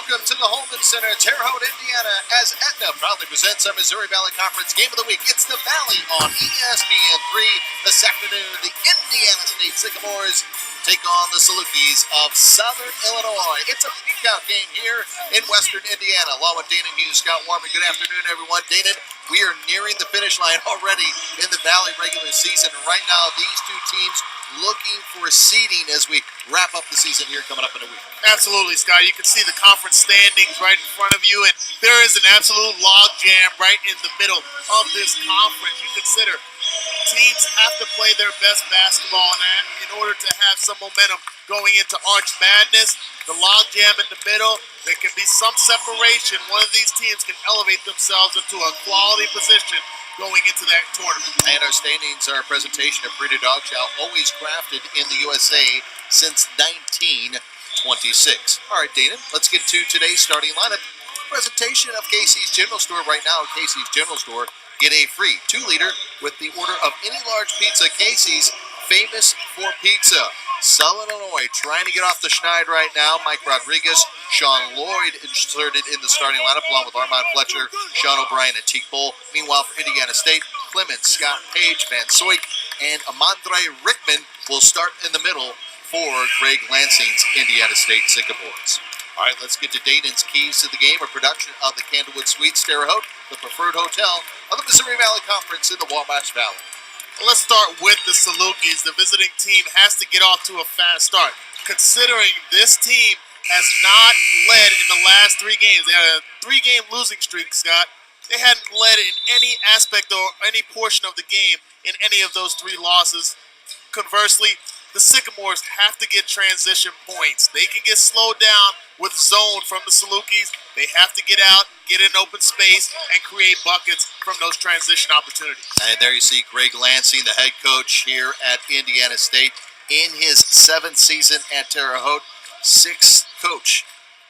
welcome to the Holman Center, Terre Haute, Indiana, as Aetna proudly presents our Missouri Valley Conference Game of the Week. It's the Valley on ESPN3 this afternoon. The Indiana State Sycamores take on the Salukis of Southern Illinois. It's a peakout game here in Western Indiana. Along with Dana Hughes, Scott Warman. Good afternoon, everyone. Dana, we are nearing the finish line already in the Valley regular season. And right now, these two teams looking for seeding as we wrap up the season here coming up in a week. Absolutely, Scott. You can see the conference standings right in front of you, and there is an absolute log jam right in the middle of this conference. You consider teams have to play their best basketball in order to have some momentum going into Arch Madness. The log jam in the middle, there can be some separation. One of these teams can elevate themselves into a quality position going into that tournament. And our standings are a presentation of Breeder Dog Chow, always crafted in the USA since 1926. All right, Dana, let's get to today's starting lineup. Presentation of Casey's General Store. Right now, Casey's General Store, get a free 2-liter with the order of any large pizza. Casey's, famous for pizza. Southern Illinois trying to get off the schneid right now. Mike Rodriguez, Sean Lloyd inserted in the starting lineup along with Armand Fletcher, Sean O'Brien, and Teak Bull. Meanwhile, for Indiana State, Clemons, Scott Page, Van Soik, and Amandre Rickman will start in the middle for Greg Lansing's Indiana State Sycamores. All right, let's get to Dayton's keys to the game, a production of the Candlewood Suites, Terre Haute, the preferred hotel of the Missouri Valley Conference in the Wabash Valley. Let's start with the Salukis. The visiting team has to get off to a fast start, considering this team has not led in the last 3 games. They had a 3-game losing streak, Scott. They hadn't led in any aspect or any portion of the game in any of those 3 losses. Conversely, the Sycamores have to get transition points. They can get slowed down with zone from the Salukis. They have to get out, get in open space, and create buckets from those transition opportunities. And there you see Greg Lansing, the head coach here at Indiana State, in his 7th season at Terre Haute, 6th coach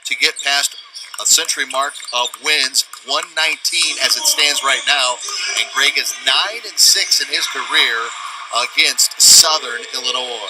to get past a century mark of wins, 119 as it stands right now, and Greg is 9-6 in his career against Southern Illinois.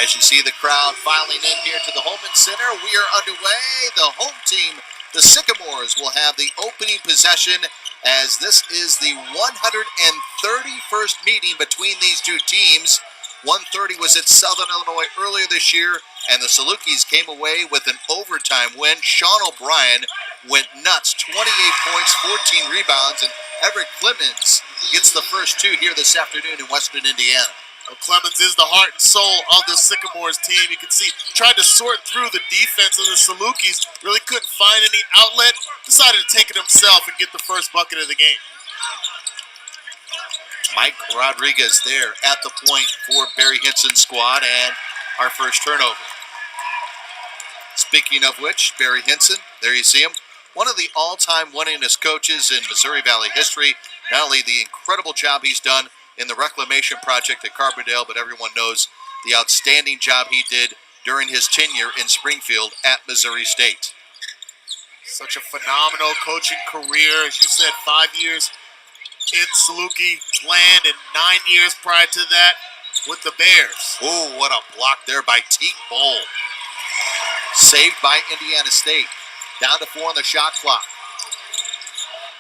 As you see the crowd filing in here to the Holman Center, we are underway. The home team, the Sycamores, will have the opening possession as this is the 131st meeting between these two teams. 130 was at Southern Illinois earlier this year, and the Salukis came away with an overtime win. Sean O'Brien went nuts, 28 points, 14 rebounds, and Everett Clemons gets the first 2 here this afternoon in Western Indiana. Well, Clemons is the heart and soul of the Sycamores team. You can see, tried to sort through the defense of the Salukis, really couldn't find any outlet, decided to take it himself and get the first bucket of the game. Mike Rodriguez there at the point for Barry Hinson's squad, and our first turnover. Speaking of which, Barry Hinson, there you see him, one of the all-time winningest coaches in Missouri Valley history. Not only the incredible job he's done in the reclamation project at Carbondale, but everyone knows the outstanding job he did during his tenure in Springfield at Missouri State. Such a phenomenal coaching career. As you said, 5 years in Saluki land and 9 years prior to that with the Bears. Oh, what a block there by Teak Bull. Saved by Indiana State. Down to 4 on the shot clock.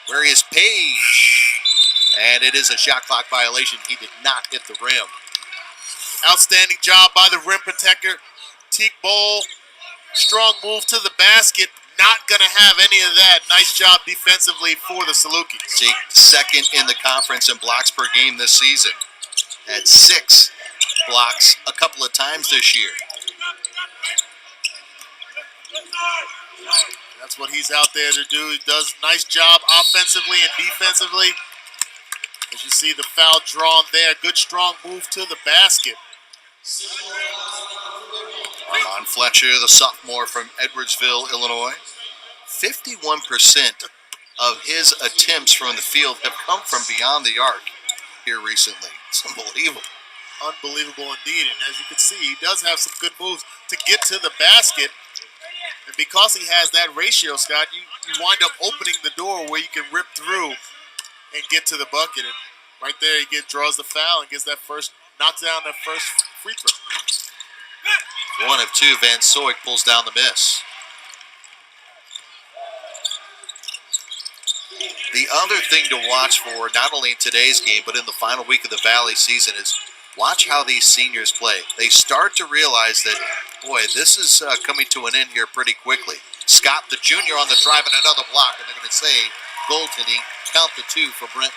Where is Page? And it is a shot clock violation. He did not hit the rim. Outstanding job by the rim protector. Teak Bull, strong move to the basket. Not going to have any of that. Nice job defensively for the Salukis. Teak, 2nd in the conference in blocks per game this season. Had 6 blocks a couple of times this year. That's what he's out there to do. He does a nice job offensively and defensively. As you see the foul drawn there. Good strong move to the basket. Armand Fletcher, the sophomore from Edwardsville, Illinois. 51% of his attempts from the field have come from beyond the arc here recently. It's unbelievable. Unbelievable indeed. And as you can see, he does have some good moves to get to the basket. And because he has that ratio, Scott, you wind up opening the door where you can rip through and get to the bucket. And right there, he draws the foul and gets that first, knocks down that first free throw. 1 of 2. Van Soik pulls down the miss. The other thing to watch for, not only in today's game, but in the final week of the Valley season, is watch how these seniors play. They start to realize that, boy, this is coming to an end here pretty quickly. Scott, the junior, on the drive and another block, and they're going to say goaltending, count the 2 for Brent.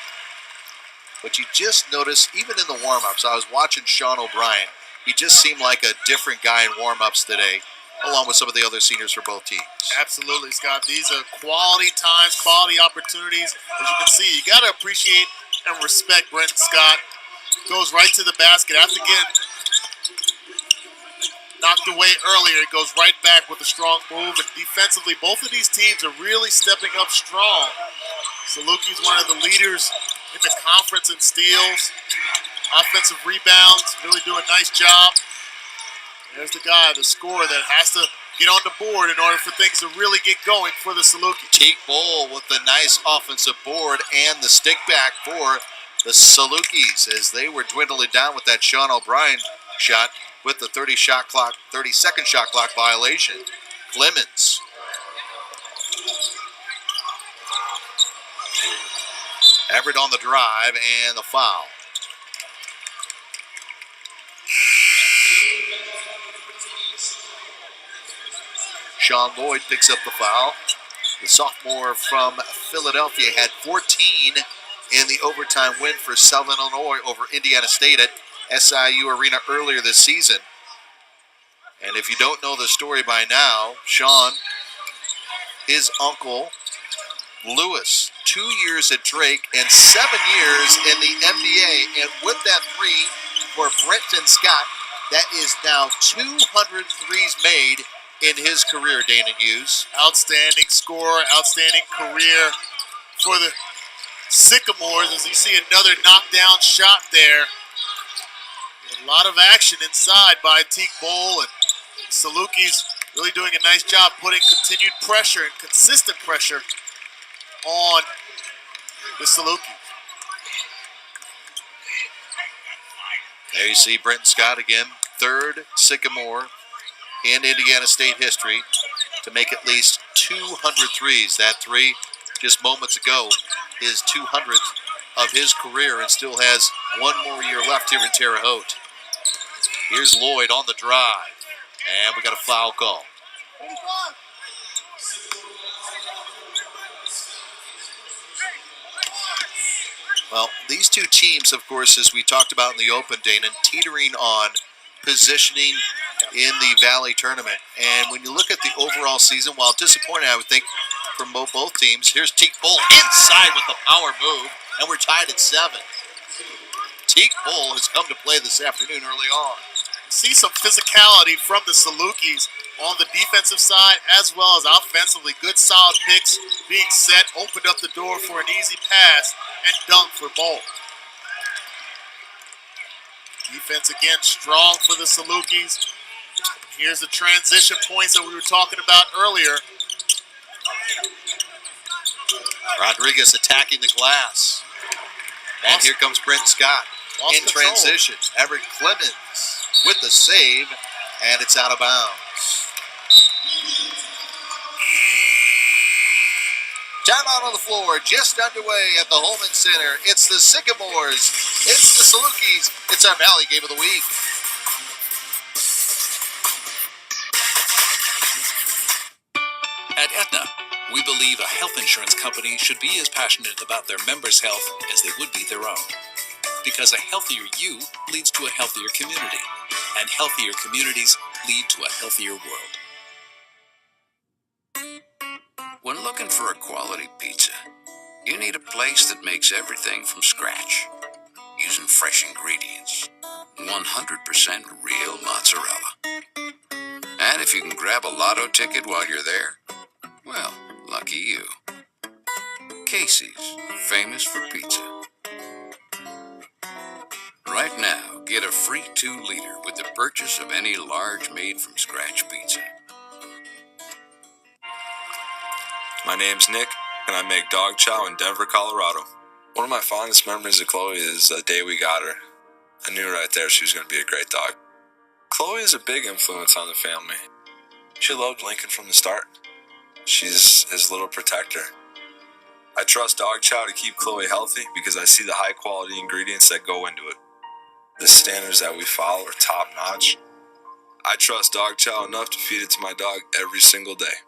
But you just notice, even in the warm-ups, I was watching Sean O'Brien. He just seemed like a different guy in warm-ups today, along with some of the other seniors for both teams. Absolutely, Scott. These are quality times, quality opportunities. As you can see, you got to appreciate and respect Brenton Scott. Goes right to the basket after getting knocked away earlier. It goes right back with a strong move. And defensively, both of these teams are really stepping up strong. Saluki's one of the leaders in the conference in steals. Offensive rebounds, really doing a nice job. There's the guy, the scorer that has to get on the board in order for things to really get going for the Saluki. Teak Bowl with the nice offensive board and the stick back for the Salukis as they were dwindling down with that Sean O'Brien shot with the 30-second shot clock violation. Clemons. Everett on the drive and the foul. Sean Lloyd picks up the foul. The sophomore from Philadelphia had 14 in the overtime win for Southern Illinois over Indiana State at SIU Arena earlier this season. And if you don't know the story by now, Sean, his uncle, Lewis, 2 years at Drake and 7 years in the NBA. And with that 3 for Brenton Scott, that is now 200 threes made in his career, Dana Hughes. Outstanding scorer, outstanding career for the Sycamores as you see another knockdown shot there. A lot of action inside by Teak Bowl, and Saluki's really doing a nice job putting continued pressure and consistent pressure on the Saluki. There you see Brenton Scott again, 3rd Sycamore in Indiana State history to make at least 200 threes. That 3 just moments ago, his 200th of his career, and still has 1 more year left here in Terre Haute. Here's Lloyd on the drive, and we got a foul call. Well, these two teams, of course, as we talked about in the Open, Dana, teetering on positioning in the Valley Tournament. And when you look at the overall season, while disappointing, I would think, from both teams, here's Teak Bowl inside with the power move, and we're tied at 7. Teak Bowl has come to play this afternoon early on. See some physicality from the Salukis on the defensive side as well as offensively. Good solid picks being set, opened up the door for an easy pass and dunk for Bowl. Defense again strong for the Salukis. Here's the transition points that we were talking about earlier. Rodriguez attacking the glass. And here comes Brent Scott in transition. Everett Clemons with the save, and it's out of bounds. Timeout on the floor, just underway at the Holman Center. It's the Sycamores, it's the Salukis, it's our Valley Game of the Week. At Aetna, we believe a health insurance company should be as passionate about their members' health as they would be their own. Because a healthier you leads to a healthier community, and healthier communities lead to a healthier world. When looking for a quality pizza, you need a place that makes everything from scratch, using fresh ingredients, 100% real mozzarella. And if you can grab a lotto ticket while you're there, well, lucky you. Casey's, famous for pizza. Right now, get a free 2-liter with the purchase of any large made-from-scratch pizza. My name's Nick, and I make dog chow in Denver, Colorado. One of my fondest memories of Chloe is the day we got her. I knew right there she was going to be a great dog. Chloe is a big influence on the family. She loved Lincoln from the start. She's his little protector. I trust Dog Chow to keep Chloe healthy because I see the high quality ingredients that go into it. The standards that we follow are top notch. I trust Dog Chow enough to feed it to my dog every single day.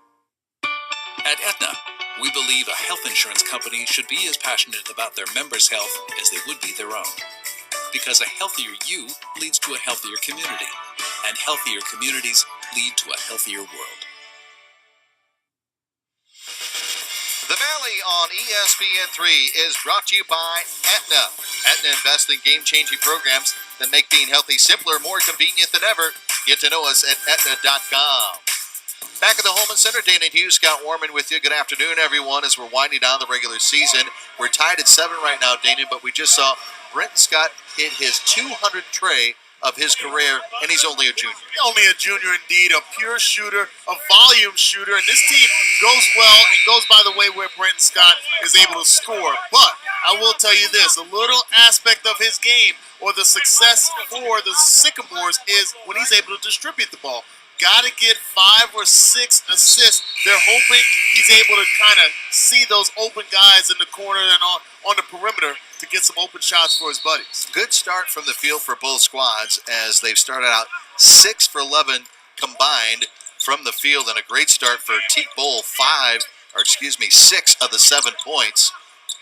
At Aetna, we believe a health insurance company should be as passionate about their members' health as they would be their own. Because a healthier you leads to a healthier community, and healthier communities lead to a healthier world. The Valley on ESPN3 is brought to you by Aetna. Aetna invests in game-changing programs that make being healthy simpler, more convenient than ever. Get to know us at Aetna.com. Back at the Holman Center, Dana Hughes, Scott Warman with you. Good afternoon, everyone, as we're winding down the regular season. We're tied at 7 right now, Dana, but we just saw Brenton Scott hit his 200th tray of his career, and he's only a junior. Only a junior indeed, a pure shooter, a volume shooter, and this team goes well and goes by the way where Brenton Scott is able to score. But I will tell you this, a little aspect of his game or the success for the Sycamores is when he's able to distribute the ball. Got to get 5 or 6 assists. They're hoping he's able to kind of see those open guys in the corner and on the perimeter to get some open shots for his buddies. Good start from the field for both squads as they've started out 6 for 11 combined from the field, and a great start for Teak Bowl. 6 of the 7 points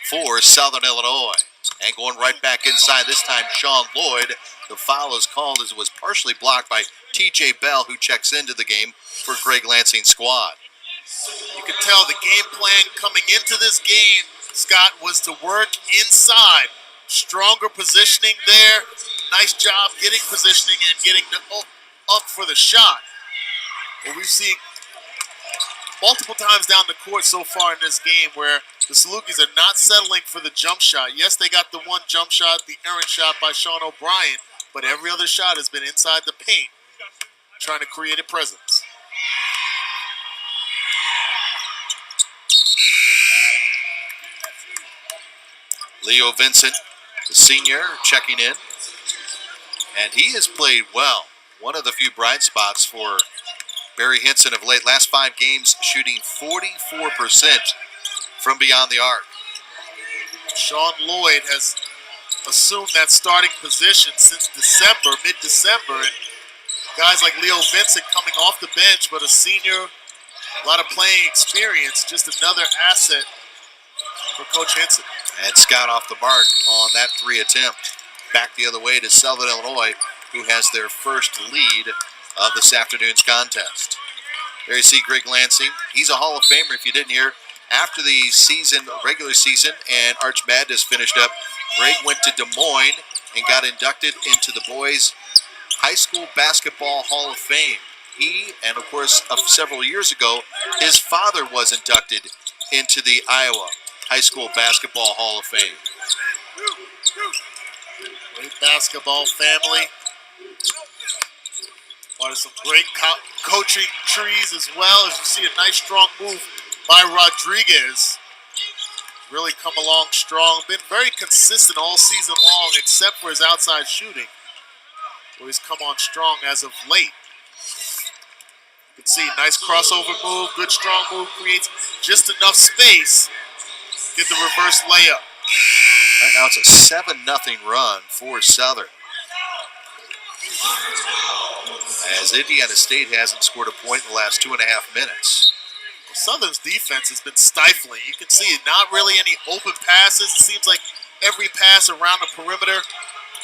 for Southern Illinois. And going right back inside, this time Sean Lloyd. The foul is called as it was partially blocked by TJ Bell, who checks into the game for Greg Lansing's squad. You could tell the game plan coming into this game, Scott, was to work inside. Stronger positioning there. Nice job getting positioning and getting up for the shot. But we've seen multiple times down the court so far in this game where the Salukis are not settling for the jump shot. Yes, they got the one jump shot, the errant shot by Sean O'Brien, but every other shot has been inside the paint, trying to create a presence. Leo Vincent, the senior, checking in. And he has played well. One of the few bright spots for Barry Hinson of late. Last 5 games, shooting 44% from beyond the arc. Sean Lloyd has assumed that starting position since December, mid-December. And guys like Leo Vincent coming off the bench, but a senior, a lot of playing experience, just another asset for Coach Hinson. And Scott off the mark on that 3 attempt. Back the other way to Southern Illinois, who has their first lead of this afternoon's contest. There you see Greg Lansing. He's a Hall of Famer, if you didn't hear. After the season, regular season, and Arch Madness finished up, Greg went to Des Moines and got inducted into the Boys High School Basketball Hall of Fame. He, and of course, several years ago, his father was inducted into the Iowa High School Basketball Hall of Fame. Great basketball family. Part of some great coaching trees as well, as you see a nice strong move by Rodriguez. Really come along strong. Been very consistent all season long, except for his outside shooting, where he's come on strong as of late. You can see, nice crossover move, good strong move, creates just enough space. Get the reverse layup. Right now it's a 7-0 run for Southern, as Indiana State hasn't scored a point in the last 2.5 minutes. Southern's defense has been stifling. You can see not really any open passes. It seems like every pass around the perimeter,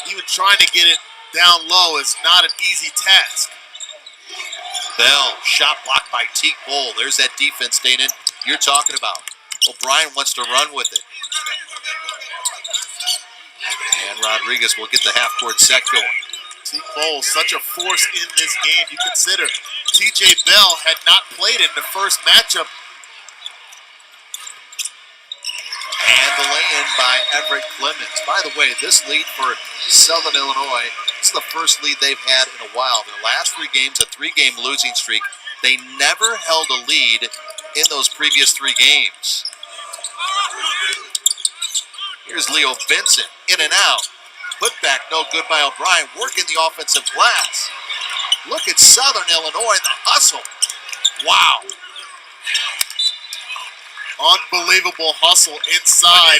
even trying to get it down low, is not an easy task. Bell, shot blocked by Teak Bowl. There's that defense, Dana, you're talking about. O'Brien wants to run with it. And Rodriguez will get the half-court set going. Teak Bowl, such a force in this game. You consider TJ Bell had not played in the first matchup. And the lay-in by Everett Clemons. By the way, this lead for Southern Illinois, this is the first lead they've had in a while. Their last 3 games, a 3-game losing streak. They never held a lead in those previous 3 games. Here's Leo Vincent, in and out. Put back, no good by O'Brien, working the offensive glass. Look at Southern Illinois and the hustle. Wow. Unbelievable hustle inside.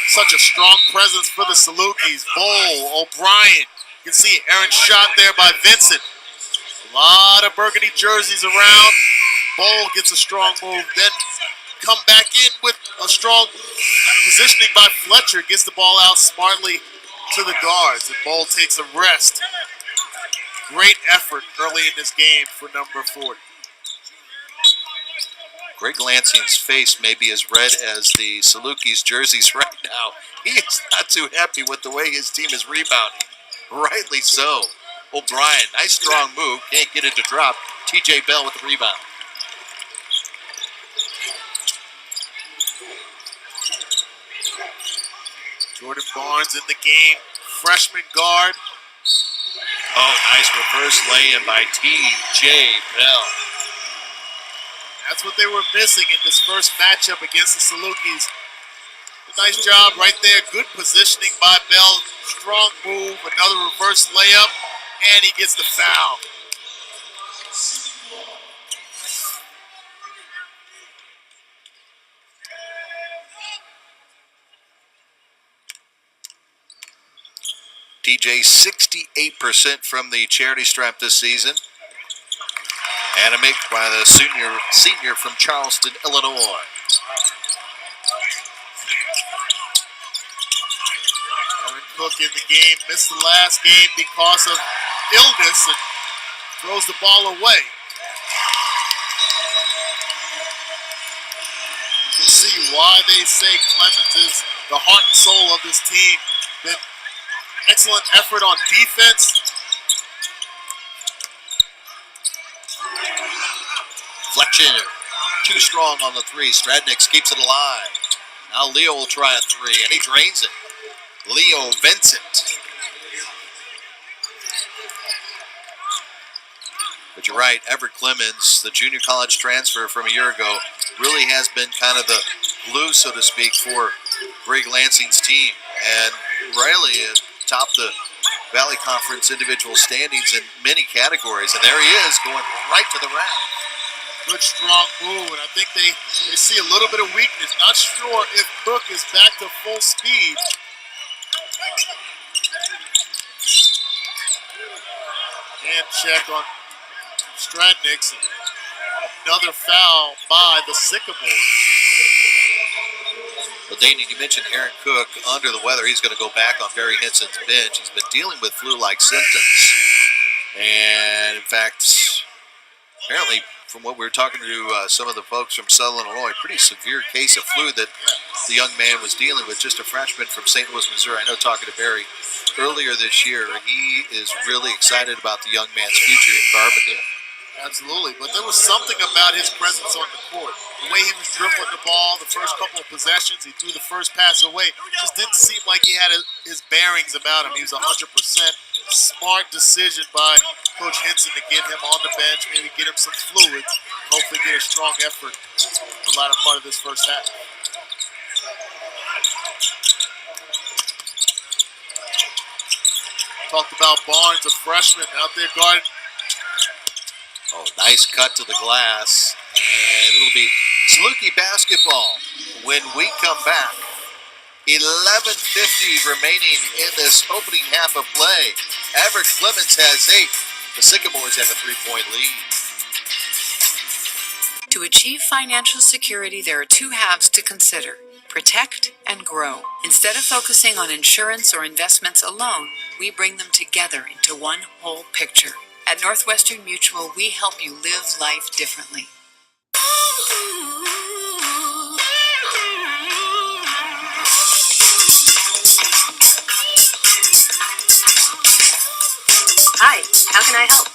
Such a strong presence for the Salukis. Bowl, O'Brien. You can see Aaron shot there by Vincent. A lot of burgundy jerseys around. Bowl gets a strong move. Then come back in with a strong positioning by Fletcher. Gets the ball out smartly to the guards. And Bowl takes a rest. Great effort early in this game for number 40. Greg Lansing's face may be as red as the Salukis' jerseys right now. He is not too happy with the way his team is rebounding. Rightly so. O'Brien, nice strong move. Can't get it to drop. T.J. Bell with the rebound. Jordan Barnes in the game. Freshman guard. Oh, nice reverse lay-in by T.J. Bell. That's what they were missing in this first matchup against the Salukis. Nice job right there. Good positioning by Bell. Strong move. Another reverse layup. And he gets the foul. TJ 68% from the charity stripe this season. Animic by the senior from Charleston, Illinois. Aaron Cook in the game. Missed the last game because of illness and throws the ball away. You can see why they say Clemons is the heart and soul of this team. Been excellent effort on defense. Fletcher, too strong on the three. Stradniks keeps it alive. Now Leo will try a three, and he drains it. Leo Vincent. But you're right, Everett Clemons, the junior college transfer from a year ago, really has been kind of the glue, so to speak, for Greg Lansing's team. And Riley topped the Valley Conference individual standings in many categories. And there he is, going right to the rack. Good strong move, and I think they see a little bit of weakness. Not sure if Cook is back to full speed. Hand check on Stradniks. Another foul by the Sycamores. Well, Daniel, you mentioned Aaron Cook under the weather. He's going to go back on Barry Henson's bench. He's been dealing with flu-like symptoms. And, in fact, apparently, from what we were talking to some of the folks from Southern Illinois, pretty severe case of flu that the young man was dealing with, just a freshman from St. Louis, Missouri. I know talking to Barry earlier this year, he is really excited about the young man's future in Carbondale. Absolutely, but there was something about his presence on the court. The way he was dribbling the ball, the first couple of possessions, he threw the first pass away. Just didn't seem like he had his bearings about him. He was 100%. Smart decision by Coach Henson to get him on the bench, maybe get him some fluids, hopefully get a strong effort in the latter part of this first half. Talked about Barnes, a freshman out there guarding. Oh, nice cut to the glass. And it'll be Saluki basketball when we come back. 11:50 remaining in this opening half of play. Everett Clemons has 8. The Sycamores have a 3-point lead. To achieve financial security, there are two halves to consider: protect and grow. Instead of focusing on insurance or investments alone, we bring them together into one whole picture. At Northwestern Mutual, we help you live life differently. Hi, how can I help?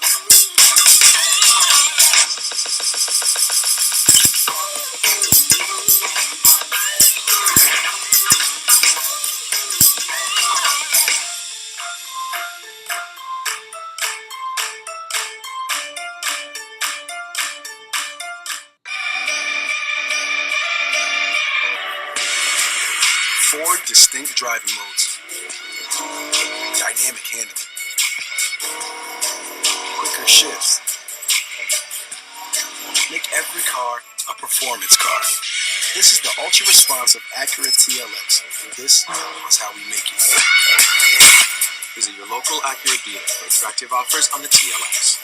Four distinct driving modes. Dynamic handling. Quicker shifts. Make every car a performance car. This is the ultra-responsive Acura TLX, and this is how we make it. Visit your local Acura dealer for attractive offers on the TLX.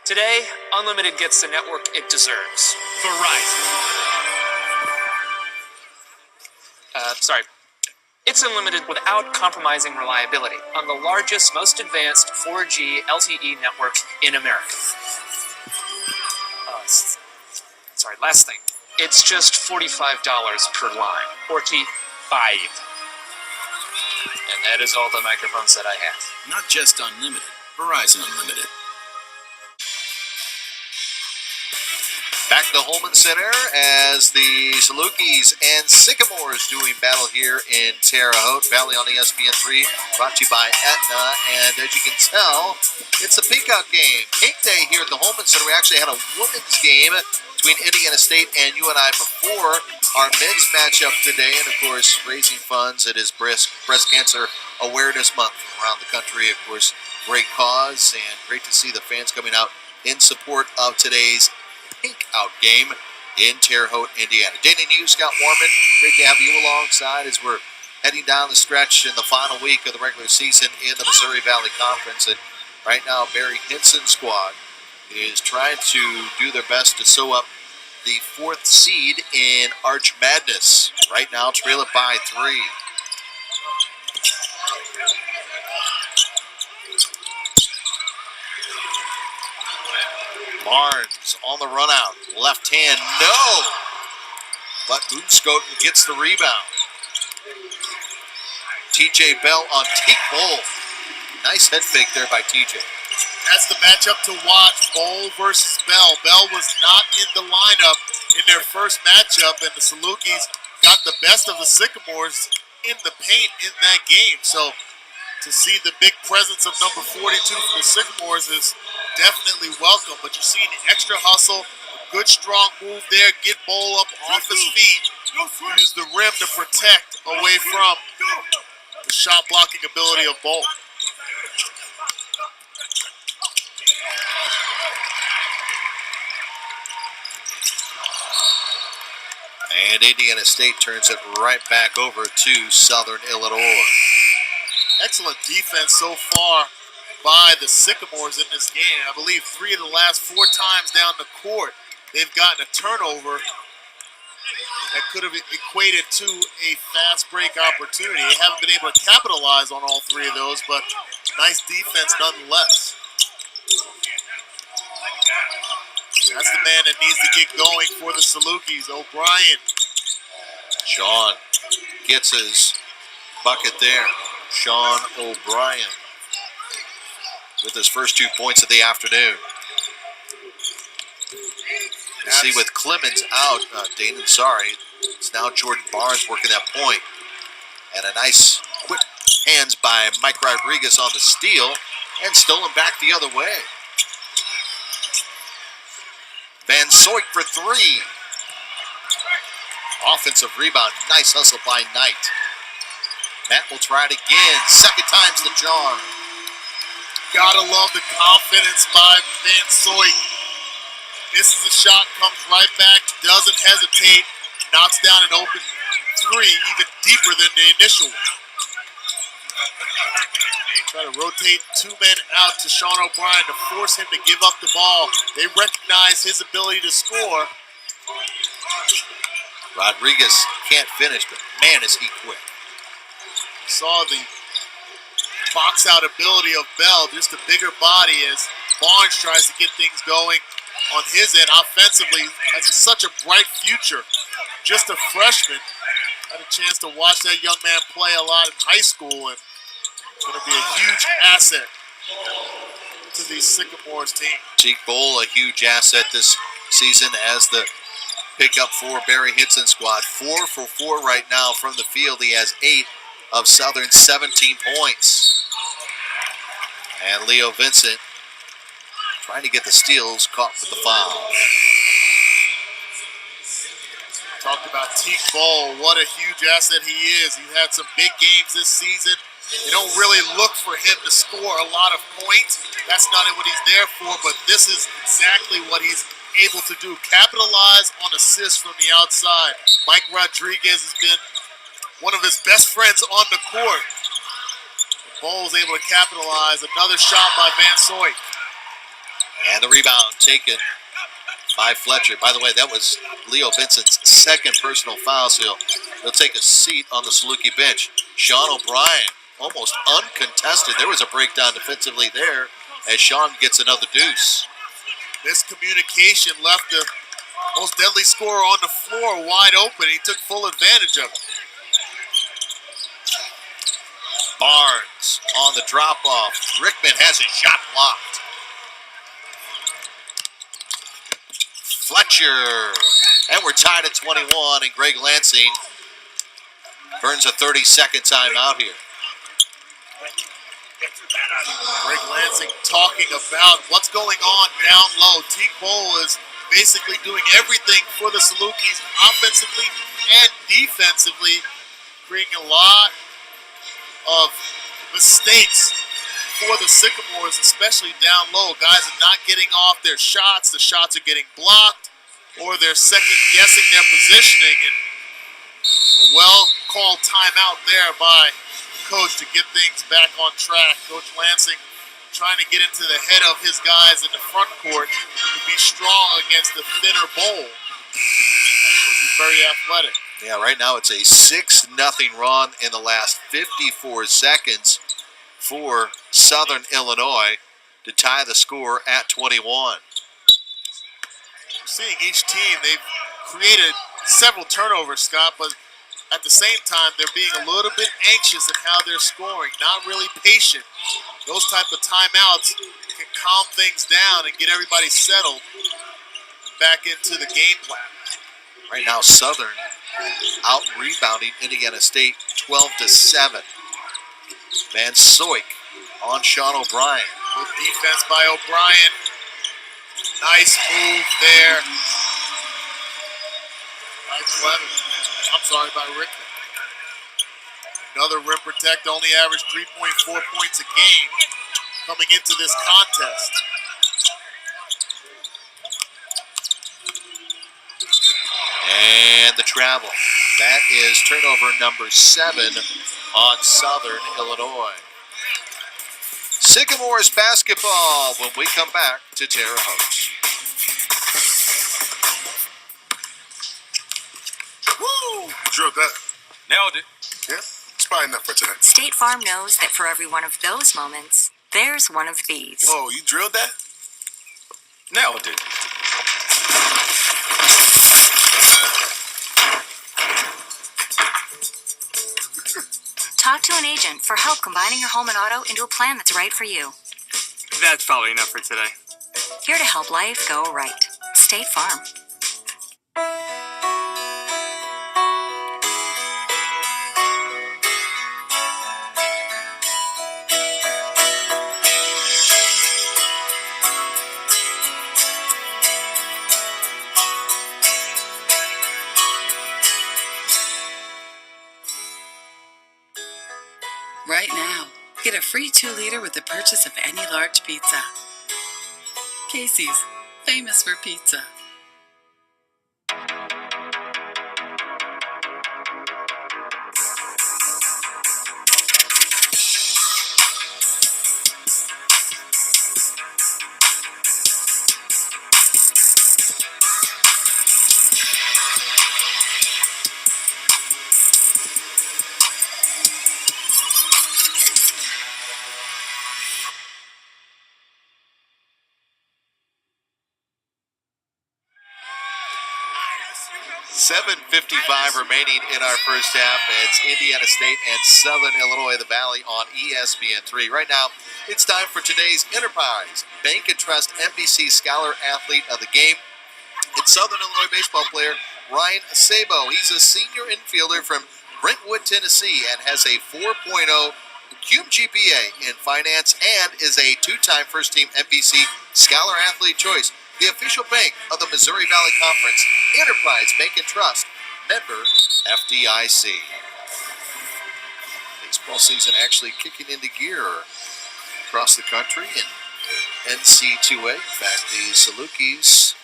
Today, Unlimited gets the network it deserves. Verizon. Sorry. It's unlimited without compromising reliability on the largest, most advanced 4G LTE network in America. Sorry, last thing. It's just $45 per line. 45. And that is all the microphones that I have. Not just unlimited, Verizon Unlimited. Back to Holman Center as the Salukis and Sycamores doing battle here in Terre Haute Valley on ESPN3, brought to you by Aetna. And as you can tell, it's a Peacock game. Pink Day here at the Holman Center. We actually had a women's game between Indiana State and UNI before our men's matchup today. And, of course, raising funds. It is Breast Cancer Awareness Month around the country. Of course, great cause, and great to see the fans coming out in support of today's Pink Out game in Terre Haute, Indiana. Dana News, Scott Warman, great to have you alongside as we're heading down the stretch in the final week of the regular season in the Missouri Valley Conference. And right now, Barry Hinson's squad is trying to do their best to sew up the 4th seed in Arch Madness. Right now, trail it by 3. Barnes on the run out. Left hand, no! But Boonskoten gets the rebound. TJ Bell on Teak Bowl. Nice head fake there by TJ. That's the matchup to watch, Bowl versus Bell. Bell was not in the lineup in their first matchup, and the Salukis got the best of the Sycamores in the paint in that game. So to see the big presence of number 42 for the Sycamores is definitely welcome, but you're seeing extra hustle, a good strong move there, get Bowl up off his feet, use the rim to protect away from the shot blocking ability of Bowl. And Indiana State turns it right back over to Southern Illinois. Excellent defense so far by the Sycamores in this game. I believe 3 of the last 4 times down the court, they've gotten a turnover that could have equated to a fast break opportunity. They haven't been able to capitalize on all 3 of those, but nice defense nonetheless. That's the man that needs to get going for the Salukis, O'Brien. Sean gets his bucket there. Sean O'Brien with his first 2 points of the afternoon. You see with Clemons out, Dana, sorry, it's now Jordan Barnes working that point. And a nice quick hands by Mike Rodriguez on the steal and stolen back the other way. Van Soik for 3. Offensive rebound, nice hustle by Knight. Matt will try it again, second time's the charm. Gotta love the confidence by Van Soik. Misses a shot, comes right back, doesn't hesitate, knocks down an open 3, even deeper than the initial one. Try to rotate 2 men out to Sean O'Brien to force him to give up the ball. They recognize his ability to score. Rodriguez can't finish, but man, is he quick. Saw the box out ability of Bell, just a bigger body as Barnes tries to get things going on his end offensively. Has such a bright future. Just a freshman. Had a chance to watch that young man play a lot in high school, and going to be a huge asset to the Sycamores team. Teak Bowl, a huge asset this season as the pickup for Barry Hinson's squad. 4 for 4 right now from the field. He has 8 of Southern's 17 points. And Leo Vincent trying to get the steals, caught with the foul. Talked about Teak Bowl, what a huge asset he is. He's had some big games this season. They don't really look for him to score a lot of points. That's not what he's there for, but this is exactly what he's able to do. Capitalize on assists from the outside. Mike Rodriguez has been one of his best friends on the court. Bowles able to capitalize. Another shot by Van Soy. And the rebound taken by Fletcher. By the way, that was Leo Vincent's second personal foul, so he'll take a seat on the Saluki bench. Sean O'Brien, almost uncontested. There was a breakdown defensively there as Sean gets another deuce. Miscommunication left the most deadly scorer on the floor wide open. He took full advantage of it. Barnes on the drop-off. Rickman has his shot blocked. Fletcher. And we're tied at 21, and Greg Lansing burns a 30-second timeout here. Greg Lansing talking about what's going on down low. Teague Bowl is basically doing everything for the Salukis offensively and defensively, creating a lot of mistakes for the Sycamores, especially down low. Guys are not getting off their shots. The shots are getting blocked, or they're second-guessing their positioning. And a well-called timeout there by coach to get things back on track. Coach Lansing trying to get into the head of his guys in the front court to be strong against the thinner Bowl, because he's very athletic. Yeah, right now it's a 6-0 run in the last 54 seconds for Southern Illinois to tie the score at 21. Seeing each team, they've created several turnovers, Scott, but at the same time, they're being a little bit anxious at how they're scoring, not really patient. Those type of timeouts can calm things down and get everybody settled back into the game plan. Right now, Southern out-rebounding Indiana State 12-7. Van Soik on Sean O'Brien. Good defense by O'Brien. Nice move there by Clemons. I'm sorry, by Rickman. Another rim protect, only averaged 3.4 points a game coming into this contest. And the travel. That is turnover number 7 on Southern Illinois. Sycamores basketball when we come back to Terre Haute. Woo! Drilled that. Nailed it. Yeah, it's probably enough for tonight. State Farm knows that for every one of those moments, there's one of these. Whoa, you drilled that? Nailed it. Talk to an agent for help combining your home and auto into a plan that's right for you. That's probably enough for today. Here to help life go right. State Farm. Right now, get a free 2-liter with the purchase of any large pizza. Casey's, famous for pizza. .55 remaining in our first half. It's Indiana State and Southern Illinois, the Valley on ESPN3. Right now, it's time for today's Enterprise Bank and Trust NBC Scholar Athlete of the Game. It's Southern Illinois baseball player Ryan Sabo. He's a senior infielder from Brentwood, Tennessee, and has a 4.0 Cube GPA in finance and is a 2-time first-team NBC Scholar Athlete Choice. The official bank of the Missouri Valley Conference, Enterprise Bank and Trust, member FDIC. Base Baseball season actually kicking into gear across the country in NC2A. In fact, the Salukis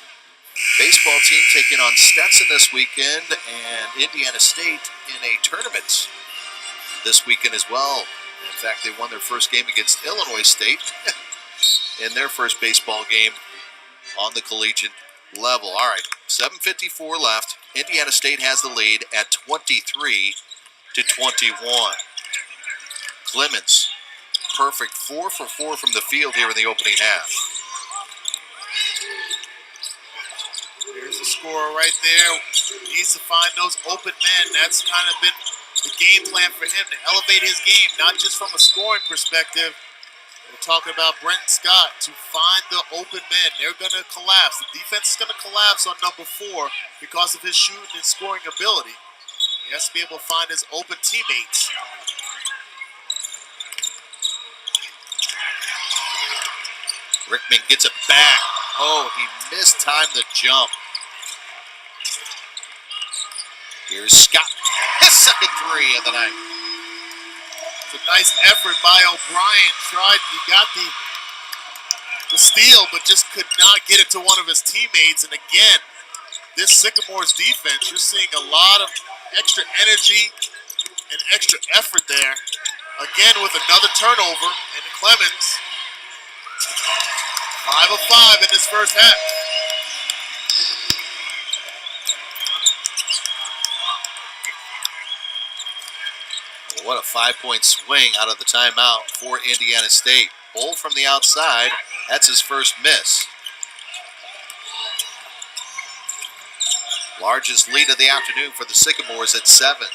baseball team taking on Stetson this weekend and Indiana State in a tournament this weekend as well. In fact, they won their first game against Illinois State in their first baseball game on the collegiate level. All right, 7:54 left. Indiana State has the lead at 23-21. Clemons, perfect 4 for 4 from the field here in the opening half. There's the scorer right there. Needs to find those open men. That's kind of been the game plan for him to elevate his game, not just from a scoring perspective. We're talking about Brenton Scott to find the open men. They're going to collapse. The defense is going to collapse on number 4 because of his shooting and scoring ability. He has to be able to find his open teammates. Rickman gets it back. Oh, he mistimed the jump. Here's Scott. His second 3 of the night. It's a nice effort by O'Brien. He got the steal, but just could not get it to one of his teammates. And again, this Sycamore's defense, you're seeing a lot of extra energy and extra effort there. Again, with another turnover, and Clemons, 5 of 5 in this first half. What a 5-point swing out of the timeout for Indiana State. Bull from the outside. That's his first miss. Largest lead of the afternoon for the Sycamores at 7.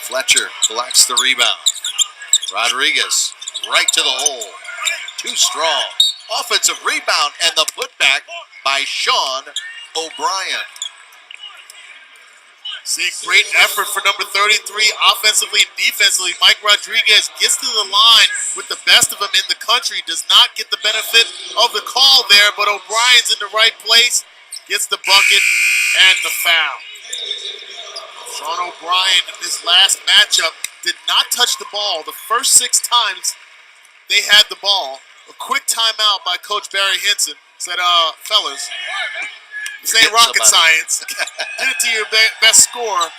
Fletcher collects the rebound. Rodriguez right to the hole. Too strong. Offensive rebound and the putback by Sean O'Brien. Seeing great effort for number 33 offensively and defensively. Mike Rodriguez gets to the line with the best of them in the country. Does not get the benefit of the call there, but O'Brien's in the right place. Gets the bucket and the foul. Sean O'Brien in this last matchup did not touch the ball the first 6 times they had the ball. A quick timeout by Coach Barry Henson said, fellas, this ain't rocket science. Get it to your best scorer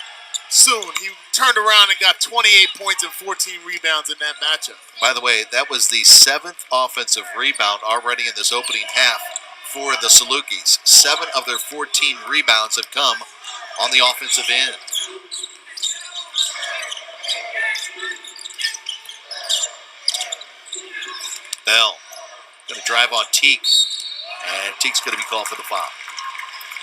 soon. He turned around and got 28 points and 14 rebounds in that matchup. By the way, that was the 7th offensive rebound already in this opening half for the Salukis. 7 of their 14 rebounds have come on the offensive end. Bell going to drive on Teak, and Teak's going to be called for the foul.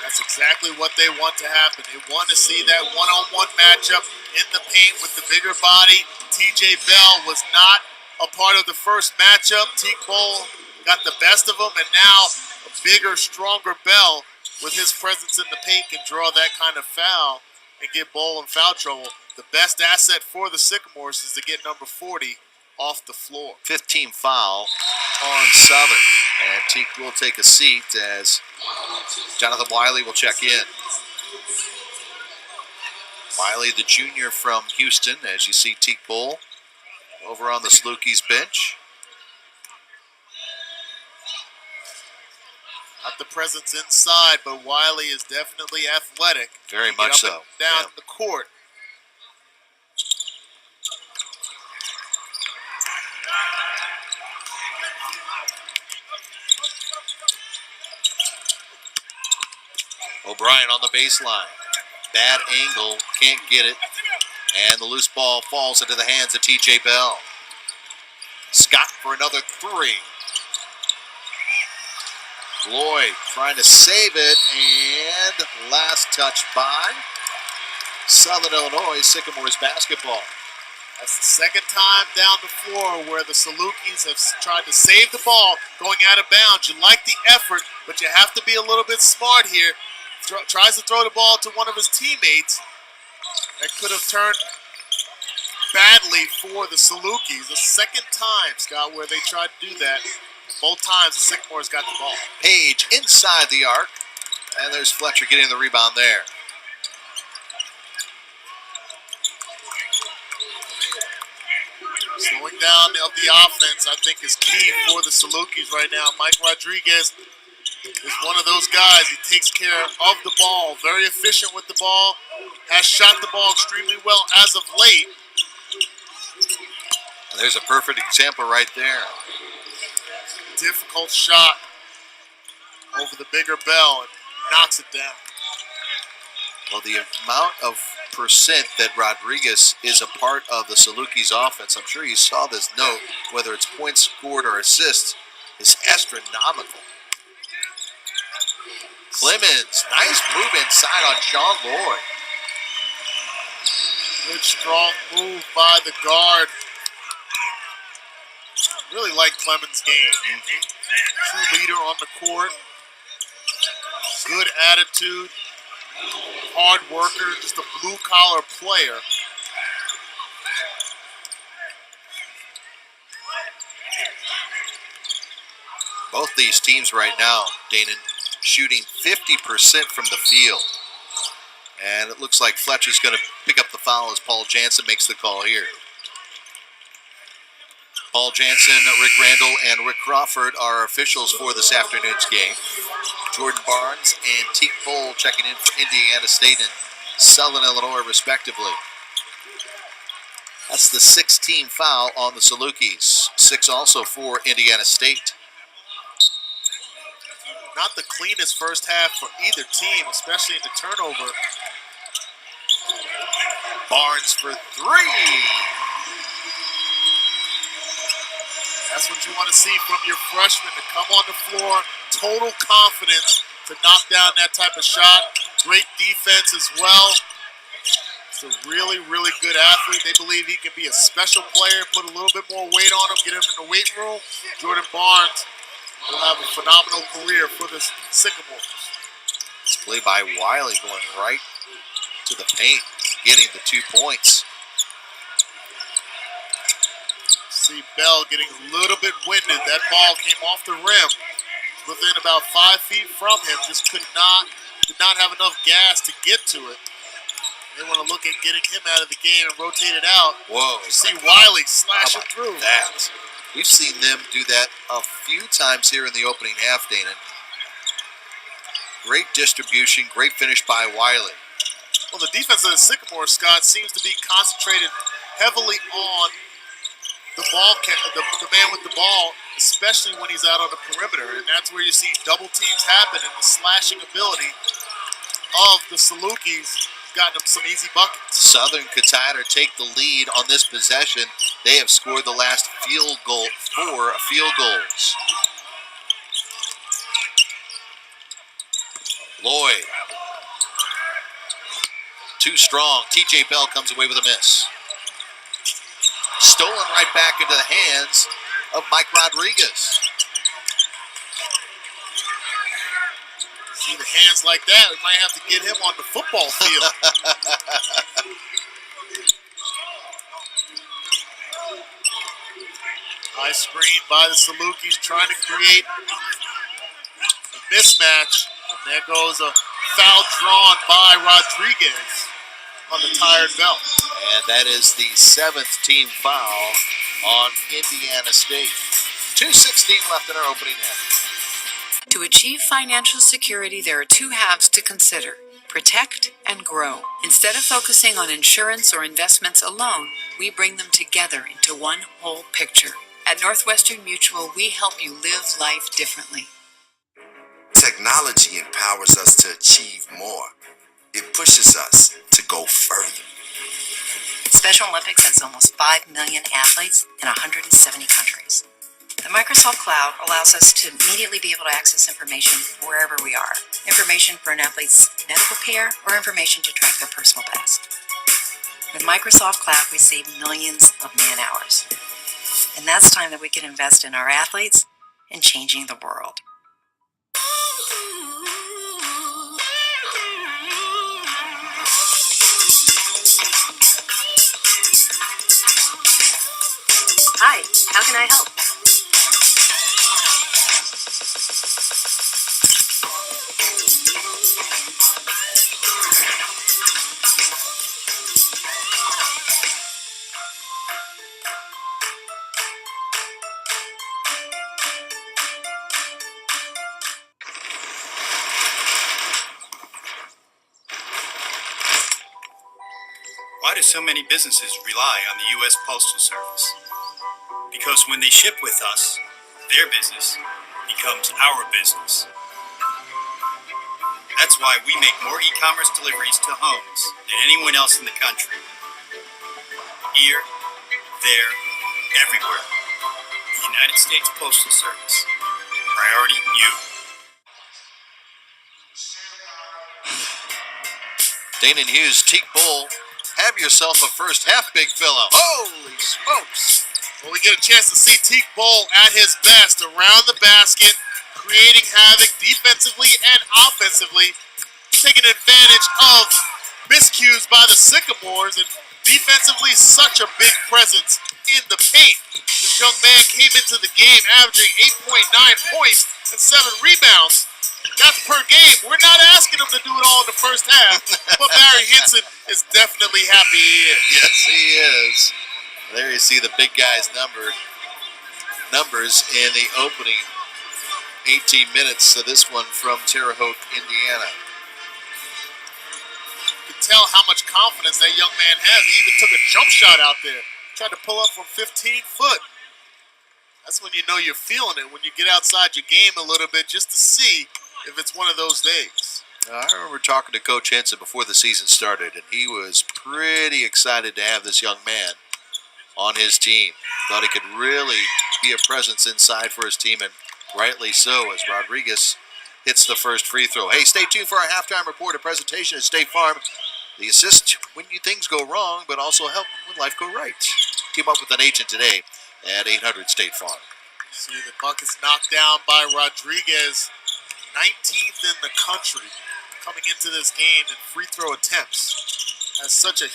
That's exactly what they want to happen. They want to see that one-on-one matchup in the paint with the bigger body. TJ Bell was not a part of the first matchup. Teak Bowl got the best of him, and now a bigger, stronger Bell with his presence in the paint can draw that kind of foul and get Bowl in foul trouble. The best asset for the Sycamores is to get number 40 off the floor. 15 foul on Southern. And Teak will take a seat as Jonathan Wiley will check in. Wiley, the junior from Houston, as you see Teak Bowl over on the Salukis bench. Not the presence inside, but Wiley is definitely athletic. Very much so. Down the court. O'Brien on the baseline. Bad angle, can't get it. And the loose ball falls into the hands of TJ Bell. Scott for another 3. Lloyd trying to save it, and last touch by Southern Illinois Sycamores basketball. That's the second time down the floor where the Salukis have tried to save the ball going out of bounds. You like the effort, but you have to be a little bit smart here. Tries to throw the ball to one of his teammates. That could have turned badly for the Salukis. The second time, Scott, where they tried to do that. Both times the Sycamores got the ball. Page inside the arc. And there's Fletcher getting the rebound there. Slowing down of the offense, I think, is key for the Salukis right now. Mike Rodriguez is one of those guys. He takes care of the ball, very efficient with the ball, has shot the ball extremely well as of late. There's a perfect example right there. Difficult shot over the bigger bell and knocks it down. Well, the amount of percent that Rodriguez is a part of the Salukis offense, I'm sure you saw this note, whether it's points scored or assists, is astronomical. Clemons, nice move inside on Sean Lloyd. Good strong move by the guard. Really like Clemons' game. True leader on the court. Good attitude. Hard worker, just a blue-collar player. Both these teams right now, Danon, shooting 50% from the field. And it looks like Fletcher's going to pick up the foul as Paul Jansen makes the call here. Paul Jansen, Rick Randall, and Rick Crawford are officials for this afternoon's game. Jordan Barnes and Teak Bowl checking in for Indiana State and Southern Illinois, respectively. That's the 6th team foul on the Salukis. 6 also for Indiana State. Not the cleanest first half for either team, especially in the turnover. Barnes for 3. That's what you want to see from your freshman, to come on the floor, total confidence to knock down that type of shot. Great defense as well. He's a really, really good athlete. They believe he can be a special player, put a little bit more weight on him, get him in the weight room. Jordan Barnes will have a phenomenal career for the Sycamores. This play by Wiley going right to the paint, getting the 2 points. See Bell getting a little bit winded. That ball came off the rim within about 5 feet from him. Just did not have enough gas to get to it. They want to look at getting him out of the game and rotate it out. Whoa. You see Wiley slash it through. That. We've seen them do that a few times here in the opening half, Danon. Great distribution, great finish by Wiley. Well, the defense of the Sycamore, Scott, seems to be concentrated heavily on the man with the ball, especially when he's out on the perimeter. And that's where you see double teams happen, and the slashing ability of the Salukis gotten them some easy buckets. Southern could tie it or take the lead on this possession. They have scored the last 4 field goals. Lloyd. Too strong. TJ Bell comes away with a miss. Stolen right back into the hands of Mike Rodriguez. See the hands like that, we might have to get him on the football field. High screen by the Salukis, trying to create a mismatch. And there goes a foul drawn by Rodriguez on the tired belt. And that is the 7th team foul on Indiana State. 2:16 left in our opening half. To achieve financial security, there are 2 halves to consider: protect and grow. Instead of focusing on insurance or investments alone, we bring them together into one whole picture. At Northwestern Mutual, we help you live life differently. Technology empowers us to achieve more. It pushes us to go further. Special Olympics has almost 5 million athletes in 170 countries. The Microsoft Cloud allows us to immediately be able to access information wherever we are. Information for an athlete's medical care or information to track their personal best. With Microsoft Cloud, we save millions of man-hours. And that's time that we can invest in our athletes and changing the world. Hi, how can I help? do so many businesses rely on the U.S. Postal Service? Because when they ship with us, their business becomes our business. That's why we make more e-commerce deliveries to homes than anyone else in the country. Here, there, everywhere. The United States Postal Service. Priority you. Dana Hughes, Teak Bowl, have yourself a first half, big fella. Holy smokes. Well, we get a chance to see Teak Bowl at his best around the basket, creating havoc defensively and offensively, taking advantage of miscues by the Sycamores, and defensively such a big presence in the paint. This young man came into the game averaging 8.9 points and 7 rebounds. That's per game. We're not asking him to do it all in the first half, but Barry Hinson is definitely happy he is. Yes, he is. There you see the big guy's numbers in the opening 18 minutes of this one from Terre Haute, Indiana. You can tell how much confidence that young man has. He even took a jump shot out there. Tried to pull up from 15 foot. That's when you know you're feeling it, when you get outside your game a little bit just to see if it's one of those days. I remember talking to Coach Henson before the season started, and he was pretty excited to have this young man on his team. Thought he could really be a presence inside for his team, and rightly so, as Rodriguez hits the first free throw. Hey, stay tuned for our halftime report, a presentation at State Farm. The assist when things go wrong, but also help when life go right. Keep up with an agent today at 800 State Farm. See the buckets knocked down by Rodriguez, 19th in the country coming into this game in free throw attempts. Has such a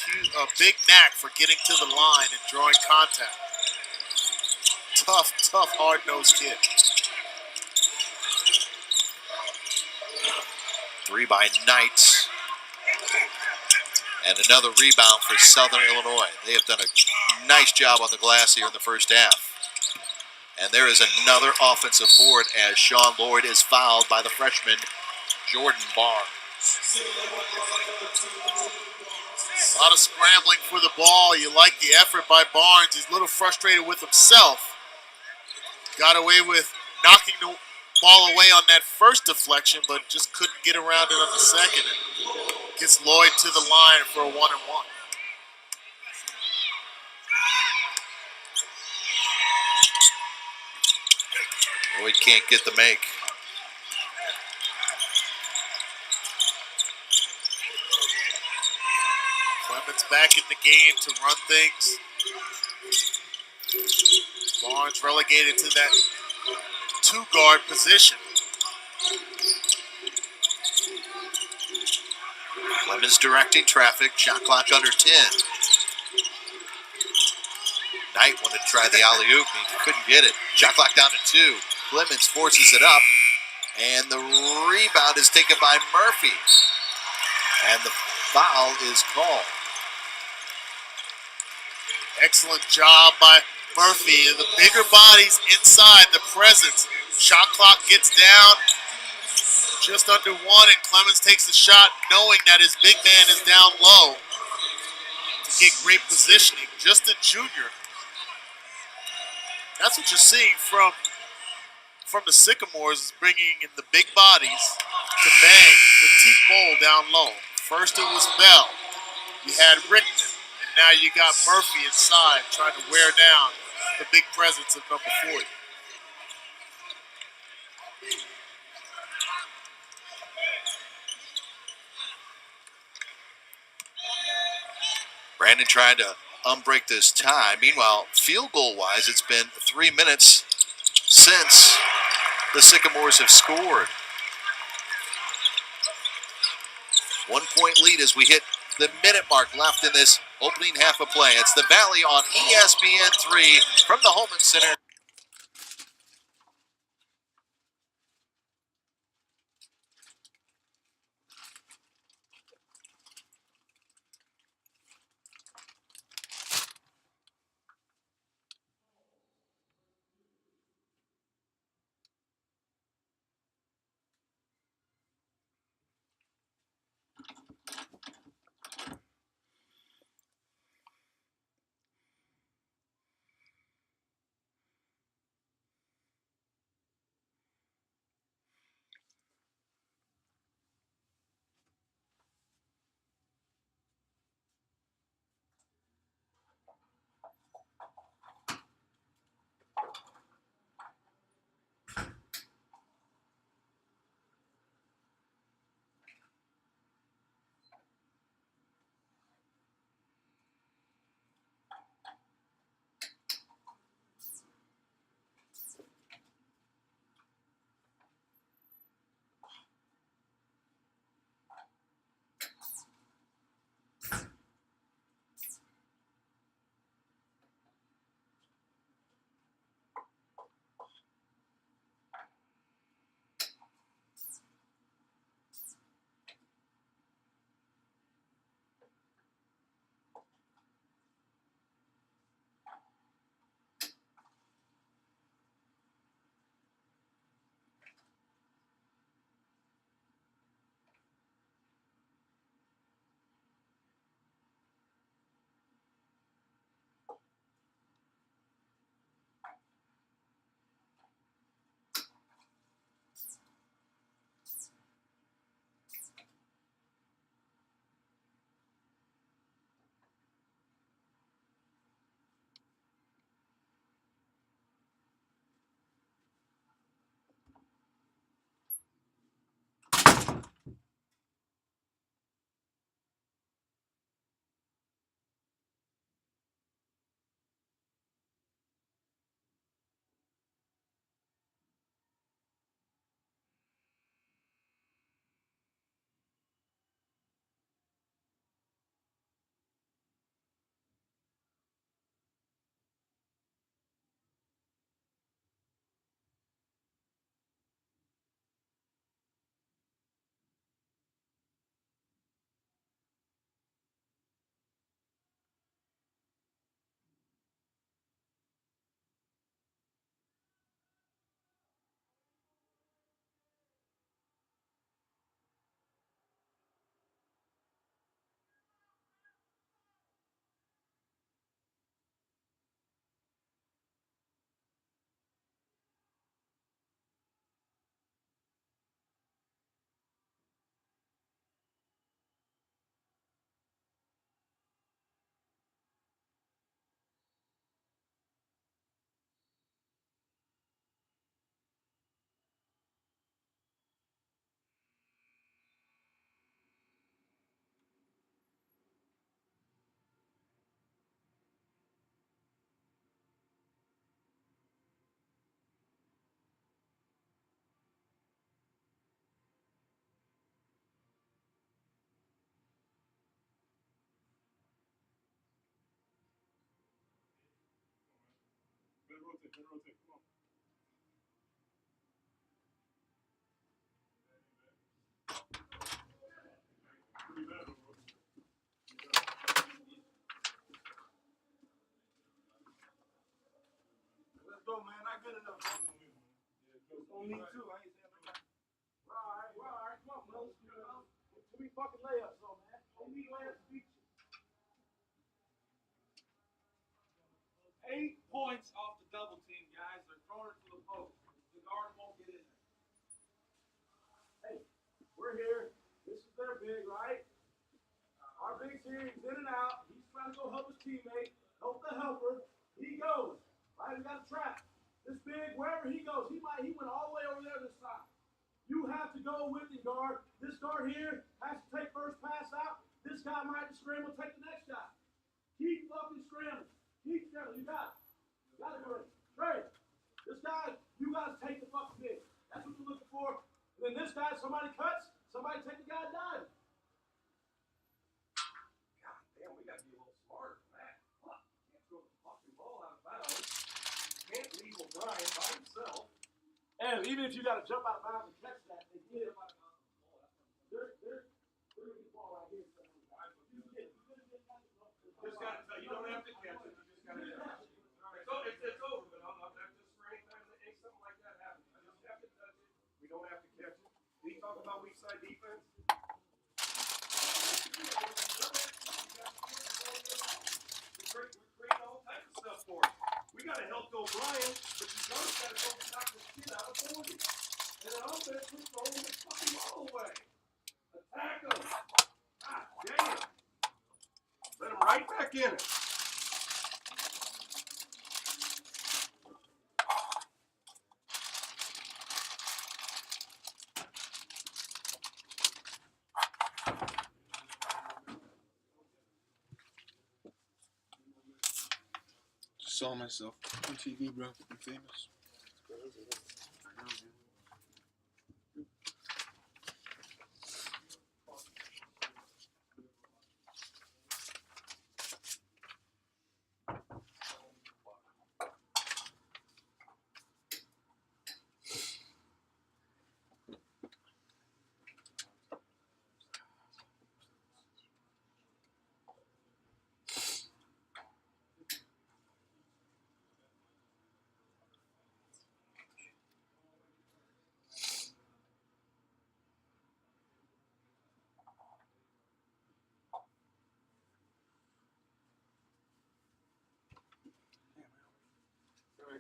big knack for getting to the line and drawing contact. Tough, hard-nosed kid. 3 by Knight. And another rebound for Southern Illinois. They have done a nice job on the glass here in the first half. And there is another offensive board as Sean Lloyd is fouled by the freshman Jordan Barnes. A lot of scrambling for the ball. You like the effort by Barnes. He's a little frustrated with himself. Got away with knocking the ball away on that first deflection, but just couldn't get around it on the second. And gets Lloyd to the line for a 1-and-1. Lloyd can't get the make. Clemons back in the game to run things. Barnes relegated to that 2-guard position. Clemons directing traffic, shot clock under 10. Knight wanted to try the alley-oop, he couldn't get it. Shot clock down to 2. Clemons forces it up, and the rebound is taken by Murphy. And the foul is called. Excellent job by Murphy. The bigger bodies inside, the presence. Shot clock gets down just under 1, and Clemons takes the shot knowing that his big man is down low to get great positioning. Just a junior. That's what you're seeing from the Sycamores, is bringing in the big bodies to bang with Teak Bowl down low. First it was Bell. You had Rickman. And now you got Murphy inside trying to wear down the big presence of number 40. Brandon trying to unbreak this tie. Meanwhile, field goal-wise, it's been 3 minutes since the Sycamores have scored. 1 point lead as we hit the minute mark left in this opening half of play. It's the Valley on ESPN3 from the Holman Center. Let's go, man. Not good enough. On me too. I ain't saying nothing. We're all right. We're all right. Come on, bro. Too many fucking layups, though, man. Too many layups to beat you. 8 points off the double team, guys. They're throwing it to the post. The guard won't get in there. Hey, we're here. This is their big, right? Our big's here. He's in and out. He's trying to go help his teammate. Help the helper. He goes. Right? We got a trap. This big, wherever he goes, he went all the way over there this side. You have to go with the guard. This guard here has to take first pass out. This guy might scramble, take the next shot. Keep fucking scrambling. Keep scrambling. You got it. You got it, Trey. Trey, this guy, you guys take the fucking big. That's what you're looking for. And then this guy, somebody cuts, somebody take the guy diving. God damn, we got to be a little smarter than that. Fuck. Can't throw the fucking ball out of bounds. Can't leave O'Brien by himself. And even if you got to jump out of bounds and catch that, they did. They're going to get the ball right here. Just got to tell you, don't have to catch it. You just got to catch it. It's over, but I'm not just for any time that something like that happens. You just have to touch it. We don't have to catch it. We talk about weak side defense. We're creating all types of stuff for us. We got to help O'Brien, but you don't got to go knock the shit out of 40. And then offense, we're throwing the fucking ball away. Attack them. God damn. Let him right back in it. Saw myself on TV, bro. I'm famous. I know, man.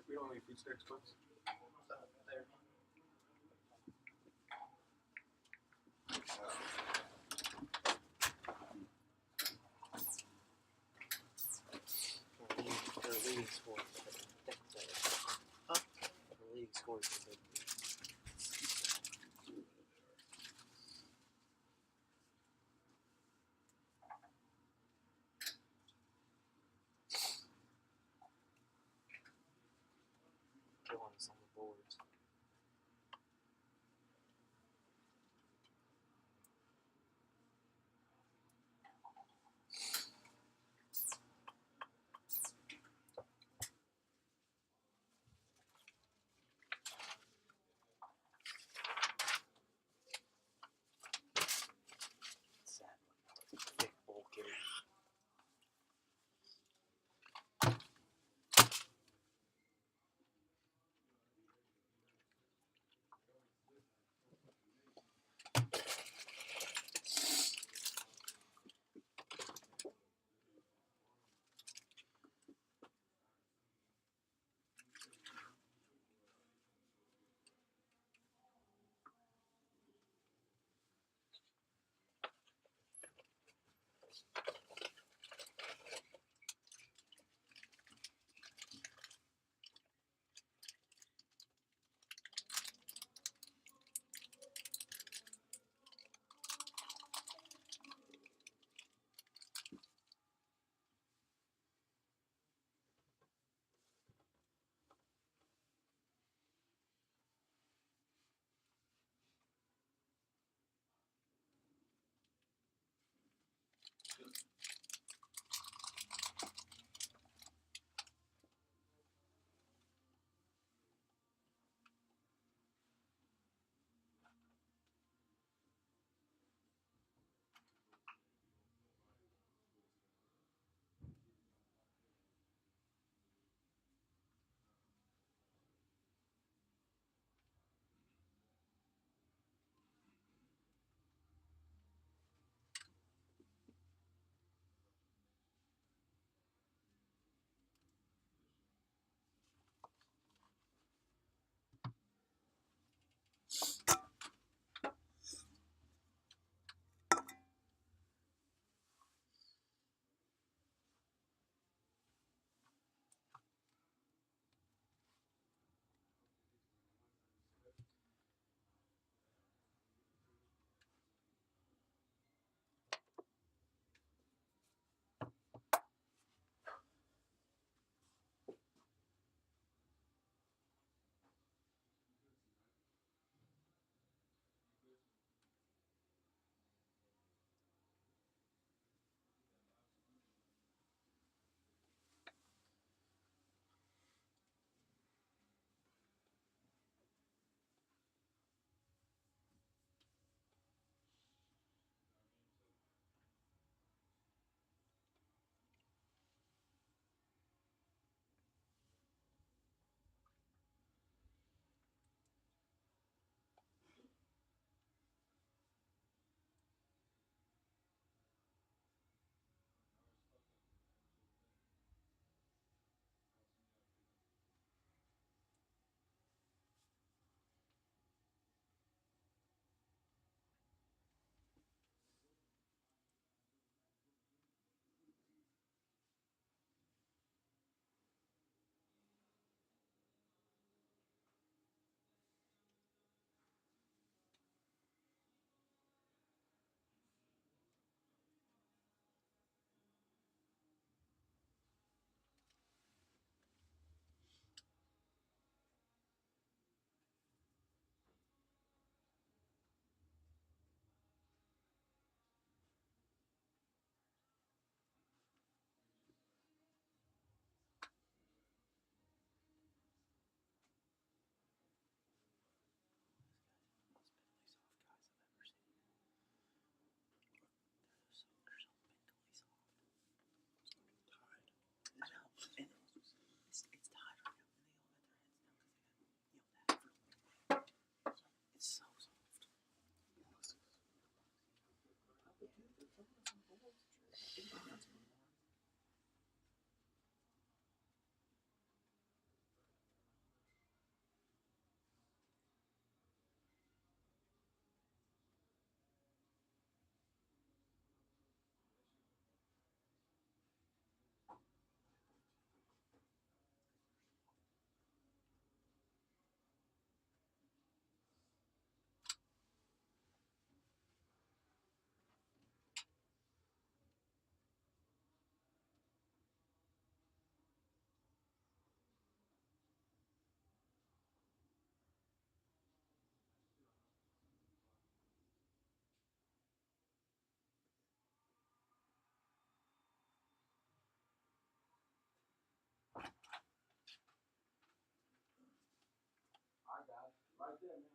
We don't need food sticks, please. On the boards. Thick, bulky.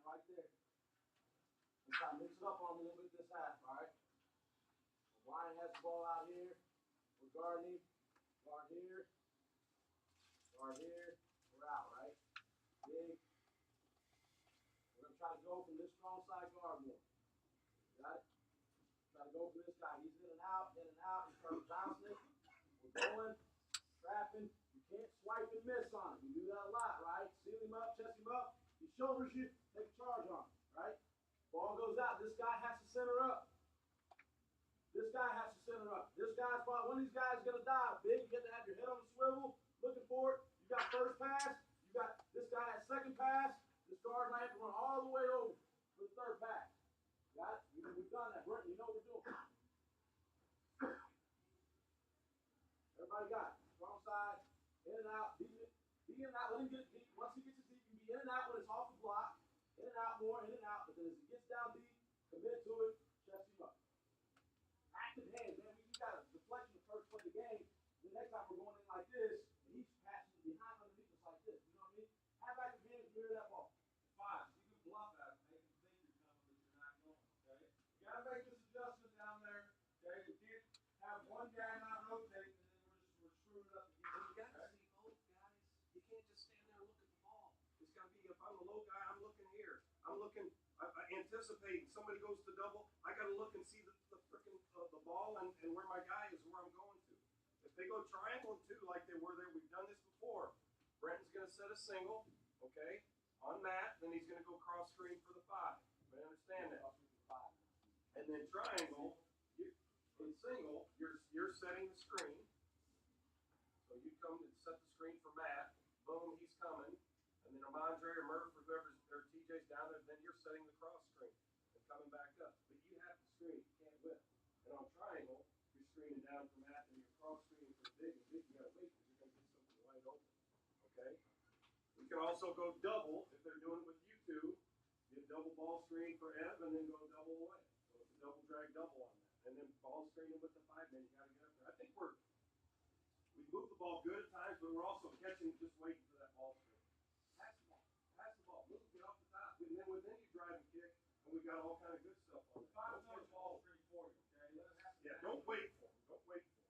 right there. And try to mix it up on him a little bit this half, all right? Brian has the ball out here. We're guarding him. Guard here. Guard here. We're out, right? Big. We're going to try to go from this strong side guard more. Got it? Try to go for this guy. He's in and out, in and out. He starts bouncing it. We're going, trapping. You can't swipe and miss on him. You do that a lot, right? Seal him up, chest him up. He shoulders you, take a charge on him, right? Ball goes out. This guy has to center up. This guy has to center up. This guy's one of these guys is going to dive. Big, you get to have your head on the swivel, looking for it. You got first pass. You got this guy has second pass. This guard might have to run all the way over for the third pass. Got it? We've done that. You know what we're doing. Everybody got it. Strong side, in and out, be in and out. Let him get deep. Once he gets it deep, you can be in and out when it's off the block. In and out more, in and out. But then as he gets down deep, commit to it, chest him up. Active hands, man. We got a deflection the first play of the game. The next time we're going in like this, and he's passing behind underneath us like this. You know what I mean? Have active hands, mirror that ball. 5. You can bluff at it, make him think you're coming, but you're not going. Okay? You got to make this adjustment down there. Okay? You can't have one guy not rotate, and then we're screwing it up again. You got to see both guys. You can't just stand there and look at the ball. It's got to be, if I'm a low guy, I'm looking here. I'm looking, I anticipate somebody goes to double. I got to look and see the freaking the ball and where my guy is, where I'm going to. If they go triangle too, like they were there, we've done this before. Brenton's going to set a single, okay, on Matt, then he's going to go cross screen for the 5. I understand that. And then triangle, in single, you're setting the screen. So you come and set the screen for Matt. Boom, he's coming. And then Amandre or Murph or whoever's or TJ's down there, then you're setting the cross screen and coming back up. But you have to screen, you can't whip. And on triangle, you're screening down for Matt and you're cross screening for Big. And Big, you gotta wait because you're gonna get something wide open. Okay? We can also go double if they're doing it with you two. Get double ball screen for Ev and then go double away. So it's a double drag double on that. And then ball screening with the 5 man, you gotta get up there. I think we move the ball good at times, but we're also catching, just waiting for that ball screen. Pass the ball. Pass the ball. Move, get off the top. And then within you drive and kick, and we got all kind of good stuff on it. Find another ball screen for you, okay? Let it happen. Yeah, don't wait for them. Don't wait for them.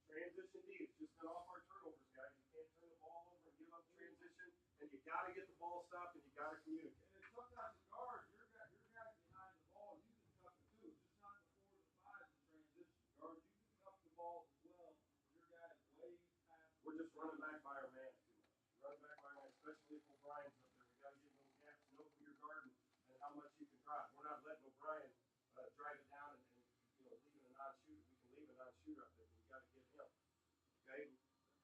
Transition D. It's just got off our turnovers, guys. You can't turn the ball over and give up transition, and you got to get the ball stopped, and you got to communicate. And sometimes the guard, your guys behind the ball, you can cuff it too. Just not the 4 to 5 in transition. Guard, you can cuff the ball as well. Your guys way past. We're just running back by our man too much. Running back by our man, especially if O'Brien's up there. We got to get those gaps, know who you're guarding, and how much you can drive. We're not letting O'Brien drive it down and leaving a non-shooter. We can leave a non-shooter up there, but we got to get him. Okay.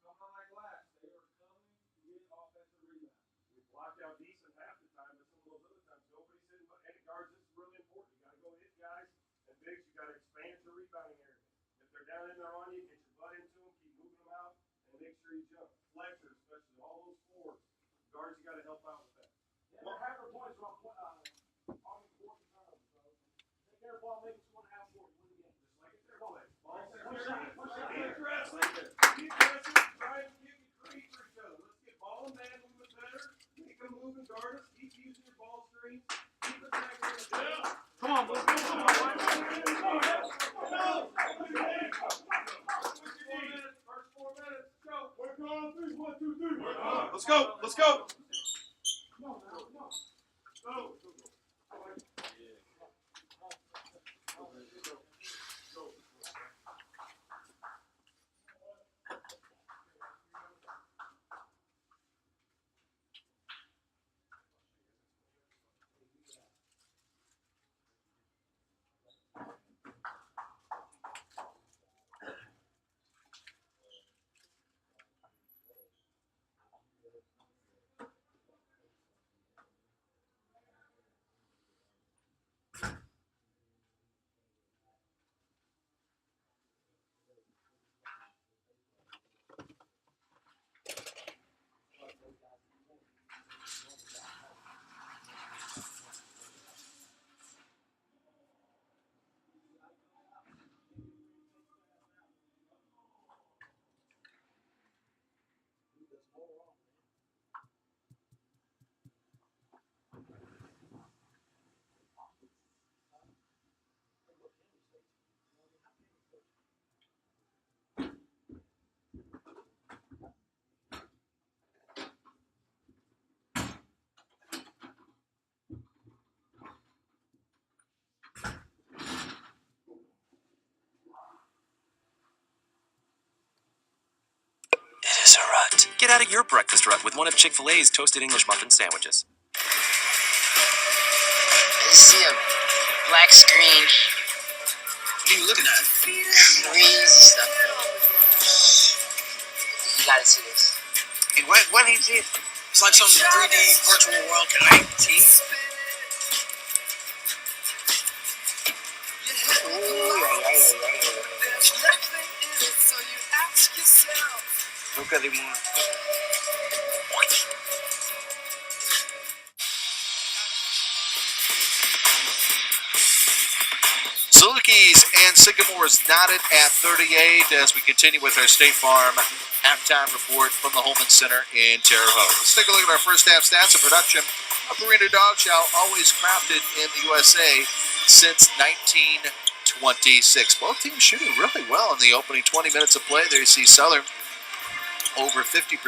Coming on like glass. They are coming to get offensive rebounds. We blocked out decent half the time, but some of those other times nobody's hitting. But any guards, this is really important. You got to go hit guys and bigs. You got to expand your rebounding area. If they're down in there on you, get your butt into them, keep moving them out, and make sure you jump. Flexors, especially all those forwards. Guards, you got to help out with that. Yeah, they're half their points are on important turnovers. So take care of ball, make it 2.5 for you. Win the game. Just like it's their ball. Keep aggressive. Keep aggressive. Try and give you create for each other. Let's get ball and man movement better. Make them move and guard us. Keep using your ball screens. Keep attacking. Come on, boys. Come on. First 4 minutes. Go. Work on 3. 1, 2, 3. Let's go. Let's go. Come on, now. Come on. Go. Get out of your breakfast rut with one of Chick-fil-A's toasted English muffin sandwiches. I see a black screen. What are you looking at? Crazy stuff. You gotta see this. Hey, what is it? It's like some 3D virtual world. Can I see? Nunca dimos. Salukis and Sycamores knotted at 38 as we continue with our State Farm halftime report from the Holman Center in Terre Haute. Let's take a look at our first half stats of production. A Purina Dog Chow, always crafted in the USA since 1926. Both teams shooting really well in the opening 20 minutes of play. There you see Southern over 50%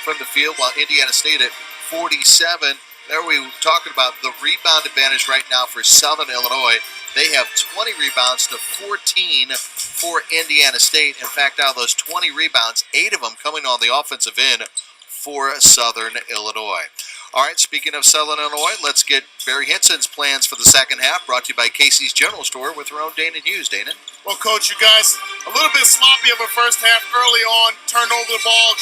from the field, while Indiana State at 47. There we were talking about the rebound advantage right now for Southern Illinois. They have 20 rebounds to 14 for Indiana State. In fact, out of those 20 rebounds, 8 of them coming on the offensive end for Southern Illinois. All right, speaking of Southern Illinois, let's get Barry Hinson's plans for the second half, brought to you by Casey's General Store with our own Dana Hughes. Dana? Well, Coach, you guys, a little bit sloppy of a first half early on, turned over the ball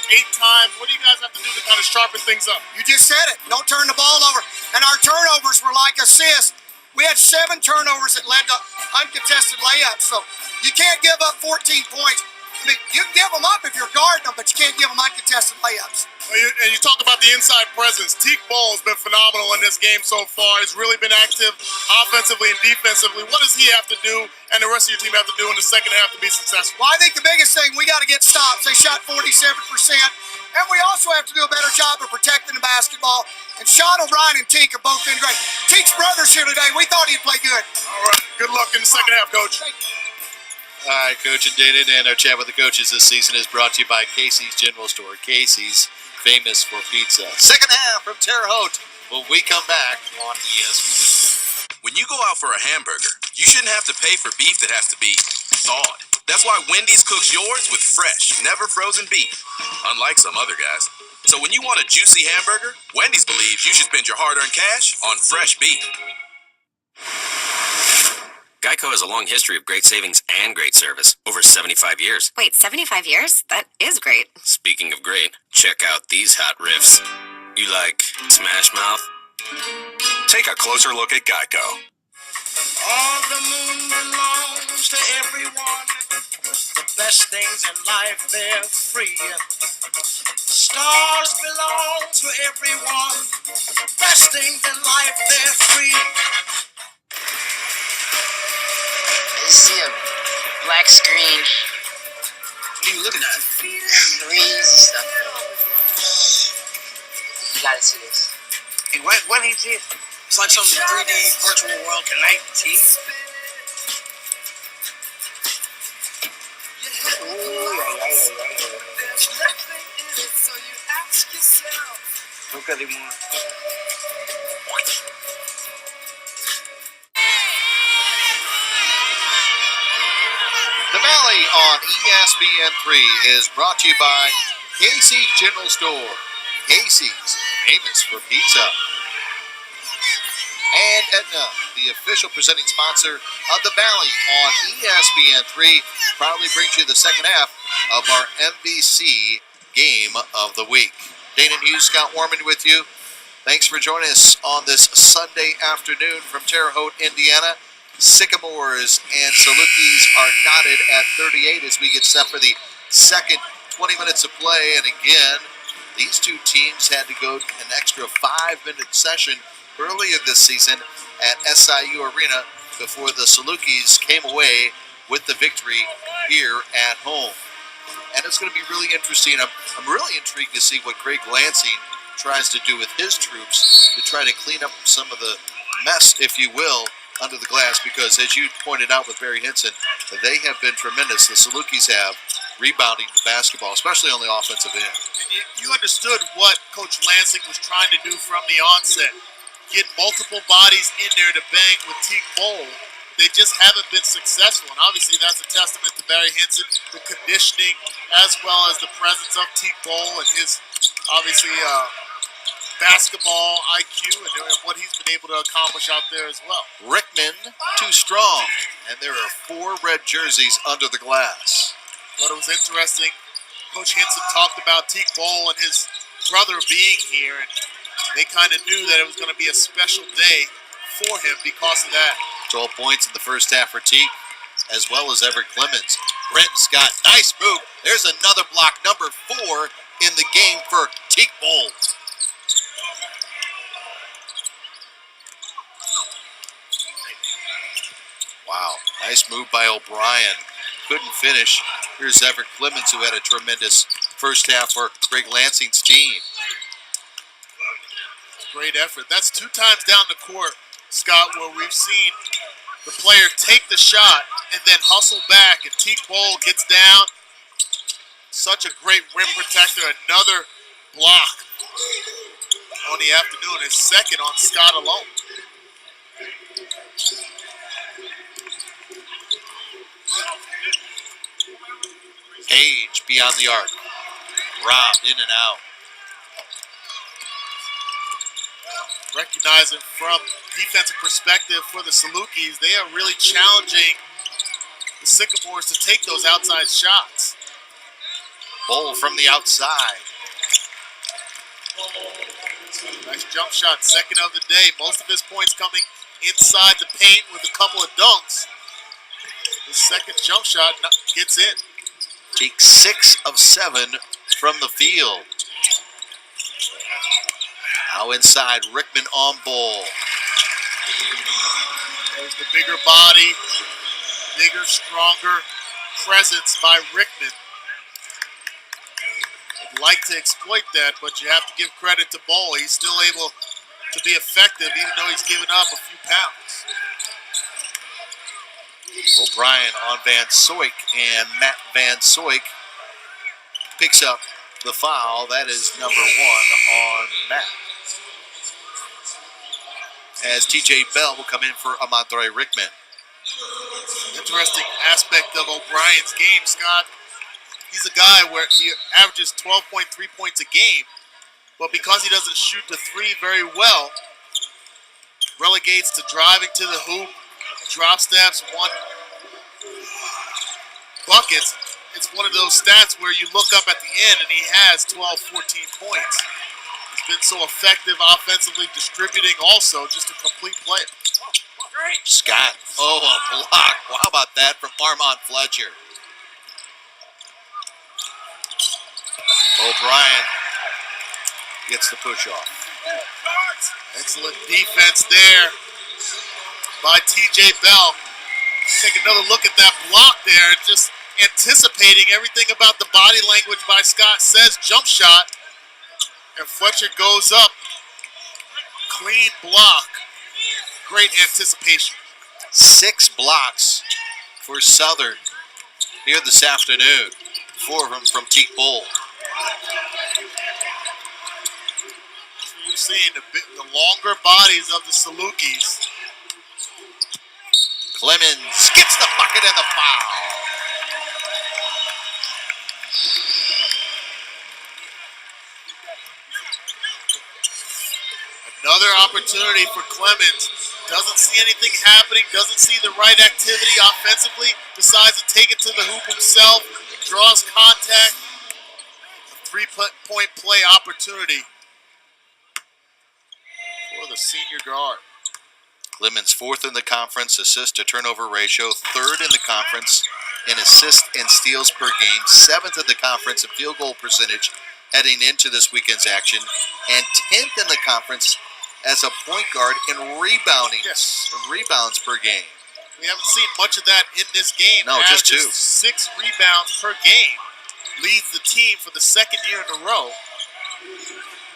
8 times. What do you guys have to do to kind of sharpen things up? You just said it. Don't turn the ball over. And our turnovers were like assists. We had 7 turnovers that led to uncontested layups. So you can't give up 14 points. I mean, you can give them up if you're guarding them, but you can't give them uncontested layups. And you talk about the inside presence. Teak Ball has been phenomenal in this game so far. He's really been active offensively and defensively. What does he have to do and the rest of your team have to do in the second half to be successful? Well, I think the biggest thing, we got to get stops. They shot 47%. And we also have to do a better job of protecting the basketball. And Sean O'Brien and Teak have both been great. Teak's brother's here today. We thought he'd play good. All right. Good luck in the second half, Coach. Thank you. All right, Coach and Dana, and our chat with the coaches this season is brought to you by Casey's General Store. Casey's, famous for pizza. Second half from Terre Haute when we come back on ESPN. When you go out for a hamburger, you shouldn't have to pay for beef that has to be thawed. That's why Wendy's cooks yours with fresh, never frozen beef, unlike some other guys. So when you want a juicy hamburger, Wendy's believes you should spend your hard-earned cash on fresh beef. Geico has a long history of great savings and great service. Over 75 years. Wait, 75 years? That is great. Speaking of great, check out these hot riffs. You like Smash Mouth? Take a closer look at Geico. All the moon belongs to everyone. The best things in life, they're free. Stars belong to everyone. The best things in life, they're free. I see a black screen. What are you looking at? Crazy stuff. You gotta see this. Hey, what is it? It's like some 3D virtual world. Can I see? Nunca dimos. The Valley on ESPN3 is brought to you by Casey's General Store. Casey's, famous for pizza. And Aetna, the official presenting sponsor of The Valley on ESPN3, proudly brings you the second half of our MVC Game of the Week. Dana Hughes, Scott Warman with you. Thanks for joining us on this Sunday afternoon from Terre Haute, Indiana. Sycamores and Salukis are knotted at 38 as we get set for the second 20 minutes of play. And again, these two teams had to go an extra 5-minute session earlier this season at SIU Arena before the Salukis came away with the victory here at home. And it's going to be really interesting. I'm really intrigued to see what Greg Lansing tries to do with his troops to try to clean up some of the mess, if you will, under the glass, because as you pointed out with Barry Hinson, they have been tremendous. The Salukis have rebounding the basketball, especially on the offensive end. And you understood what Coach Lansing was trying to do from the onset. Get multiple bodies in there to bang with Teak Bowl they just haven't been successful. And obviously that's a testament to Barry Hinson, the conditioning, as well as the presence of Teak Bowl and his, obviously, basketball IQ and what he's been able to accomplish out there as well. Rickman, too strong. And there are 4 red jerseys under the glass. But it was interesting. Coach Hinson talked about Teak Bowl and his brother being here, and they kind of knew that it was going to be a special day for him because of that. 12 points in the first half for Teak, as well as Everett Clemons. Brenton Scott, nice move. There's another block, number 4 in the game for Teak Bowl. Wow, nice move by O'Brien. Couldn't finish. Here's Everett Clemons, who had a tremendous first half for Greg Lansing's team. Great effort. That's 2 times down the court, Scott, where we've seen the player take the shot and then hustle back, and Teak Bowl gets down. Such a great rim protector. Another block on the afternoon, his second on Scott alone. Page beyond the arc. Robbed in and out. Recognizing from defensive perspective for the Salukis, they are really challenging the Sycamores to take those outside shots. Bowl from the outside. Nice jump shot, second of the day. Most of his points coming inside the paint with a couple of dunks. His second jump shot gets in. Take 6 of 7 from the field. Now inside, Rickman on Bowl. There's the bigger body, bigger, stronger presence by Rickman. I'd like to exploit that, but you have to give credit to Bowl. He's still able to be effective, even though he's given up a few pounds. O'Brien on Van Soik, and Matt Van Soik picks up the foul. That is number 1 on Matt. As TJ Bell will come in for Amontre Rickman. Interesting aspect of O'Brien's game, Scott. He's a guy where he averages 12.3 points a game, but because he doesn't shoot the 3 very well, relegates to driving to the hoop, drop steps, 1 buckets. It's one of those stats where you look up at the end and he has 12, 14 points. He's been so effective offensively, distributing also, just a complete player. Scott, a block. Well, how about that from Armand Fletcher? O'Brien gets the push off. Excellent defense there by TJ Bell. Take another look at that block there and just anticipating everything about the body language by Scott. Says jump shot, and Fletcher goes up. Clean block. Great anticipation. 6 blocks for Southern here this afternoon. 4 of them from Teak Bowl. You've seen the longer bodies of the Salukis. Clemons gets the bucket and the foul. Another opportunity for Clemons. Doesn't see anything happening, doesn't see the right activity offensively, decides to take it to the hoop himself, draws contact. A 3-point play opportunity for the senior guard. Clemons 4th in the conference, assist to turnover ratio, 3rd in the conference in assists and steals per game, 7th in the conference in field goal percentage heading into this weekend's action, and 10th in the conference as a point guard in rebounds per game. We haven't seen much of that in this game. No, just 2. 6 rebounds per game. Leads the team for the 2nd year in a row.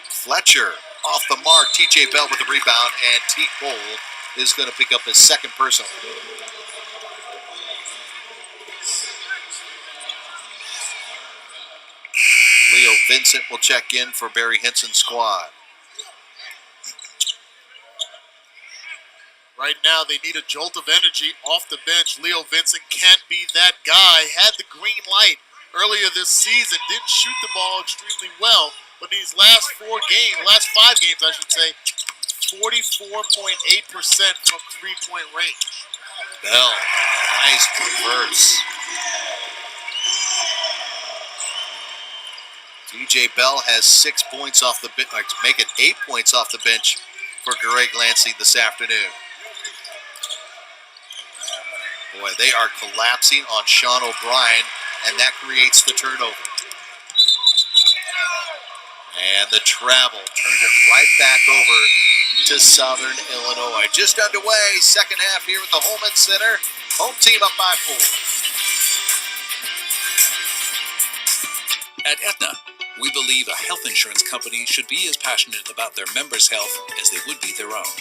Fletcher off the mark. TJ Bell with the rebound, and Teak Bowl is going to pick up his 2nd personal. Leo Vincent will check in for Barry Hinson's squad. Right now, they need a jolt of energy off the bench. Leo Vincent can't be that guy. Had the green light earlier this season. Didn't shoot the ball extremely well. But these last 5 games, I should say, 44.8% from three-point range. Bell, nice reverse. DJ Bell has 6 points off the bench, make it 8 points off the bench for Greg Lansing this afternoon. Boy, they are collapsing on Sean O'Brien, and that creates the turnover. And the travel turned it right back over to Southern Illinois. Just underway, second half here at the Holman Center. Home team up by 4. At Aetna, we believe a health insurance company should be as passionate about their members' health as they would be their own.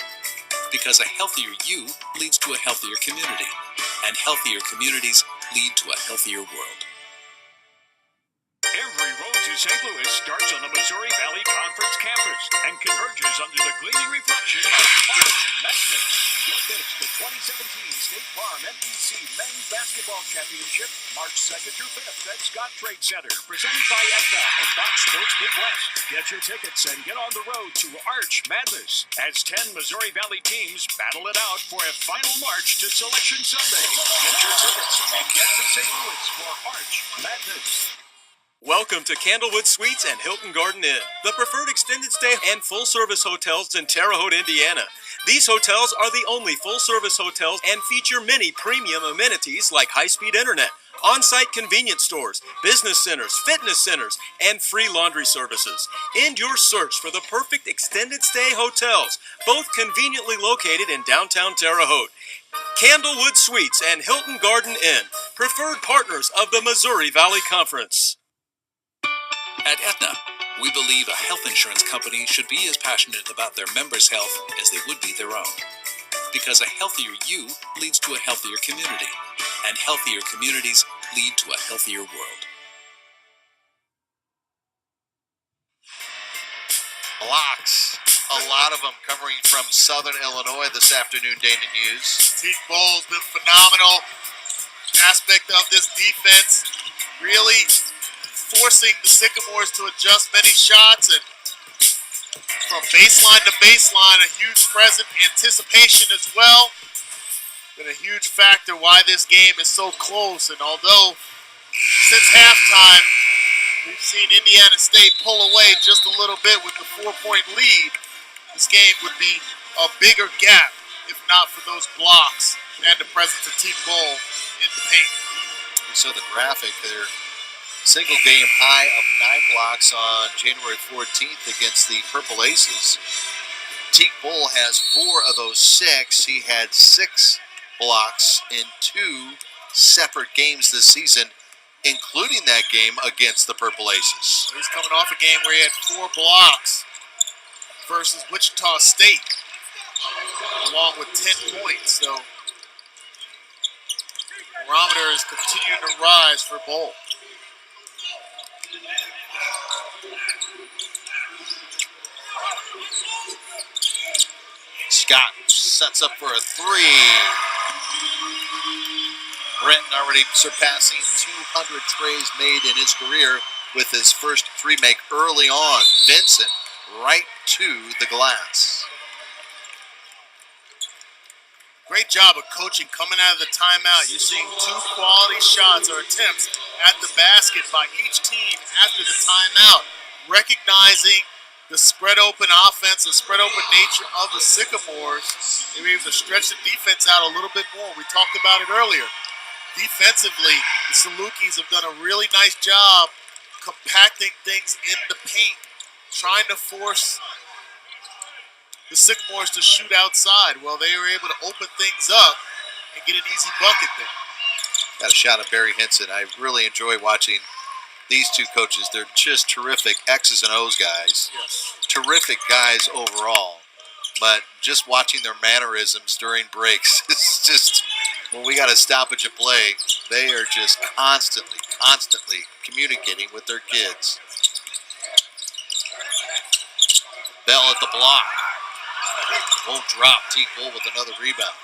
Because a healthier you leads to a healthier community, and healthier communities lead to a healthier world. Every road to St. Louis starts on the Missouri Valley Conference campus and converges under the gleaming reflection of Arch Madness. Don't miss the 2017 State Farm MVC Men's Basketball Championship, March 2nd through 5th at Scott Trade Center, presented by Aetna and Fox Sports Midwest. Get your tickets and get on the road to Arch Madness as 10 Missouri Valley teams battle it out for a final march to Selection Sunday. Get your tickets and get to St. Louis for Arch Madness. Welcome to Candlewood Suites and Hilton Garden Inn, the preferred extended stay and full-service hotels in Terre Haute, Indiana. These hotels are the only full-service hotels and feature many premium amenities like high-speed internet, on-site convenience stores, business centers, fitness centers, and free laundry services. End your search for the perfect extended stay hotels, both conveniently located in downtown Terre Haute. Candlewood Suites and Hilton Garden Inn, preferred partners of the Missouri Valley Conference. At Aetna, we believe a health insurance company should be as passionate about their members' health as they would be their own. Because a healthier you leads to a healthier community, and healthier communities lead to a healthier world. Blocks, a lot of them covering from Southern Illinois this afternoon, Damon Hughes. Teague Bowles been phenomenal. Aspect of this defense, really forcing the Sycamores to adjust many shots, and from baseline to baseline, a huge present anticipation as well. Been a huge factor why this game is so close, and although since halftime we've seen Indiana State pull away just a little bit with the 4-point lead, this game would be a bigger gap if not for those blocks and the presence of Teague Bowl in the paint. We saw the graphic there. Single game high of 9 blocks on January 14th against the Purple Aces. Teague Bull has 4 of those 6. He had 6 blocks in 2 separate games this season, including that game against the Purple Aces. He's coming off a game where he had 4 blocks versus Wichita State, along with 10 points. So the barometer is continuing to rise for Bull. Scott sets up for a 3. Brenton already surpassing 200 trays made in his career with his first 3 make early on. Vincent right to the glass. Great job of coaching coming out of the timeout. You're seeing 2 quality shots or attempts at the basket by each team after the timeout, recognizing the spread open offense, the spread open nature of the Sycamores. They were able to stretch the defense out a little bit more. We talked about it earlier. Defensively, the Salukis have done a really nice job compacting things in the paint, trying to force the Sycamores to shoot outside. Well, they were able to open things up and get an easy bucket there. Got a shot of Barry Henson. I really enjoy watching these 2 coaches. They're just terrific X's and O's guys. Yes. Terrific guys overall. But just watching their mannerisms during breaks, it's just, when we got a stoppage of play, they are just constantly communicating with their kids. Bell at the block. Won't drop. T. Cole with another rebound.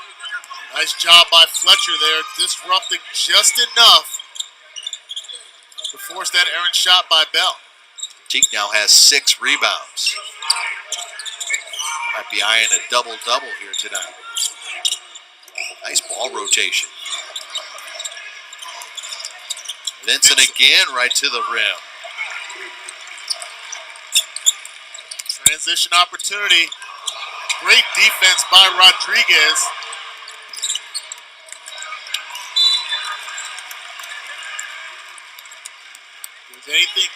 Nice job by Fletcher there, disrupting just enough to force that errant shot by Bell. Teague now has 6 rebounds. Might be eyeing a double-double here tonight. Nice ball rotation. Vincent again right to the rim. Transition opportunity. Great defense by Rodriguez. If there's anything,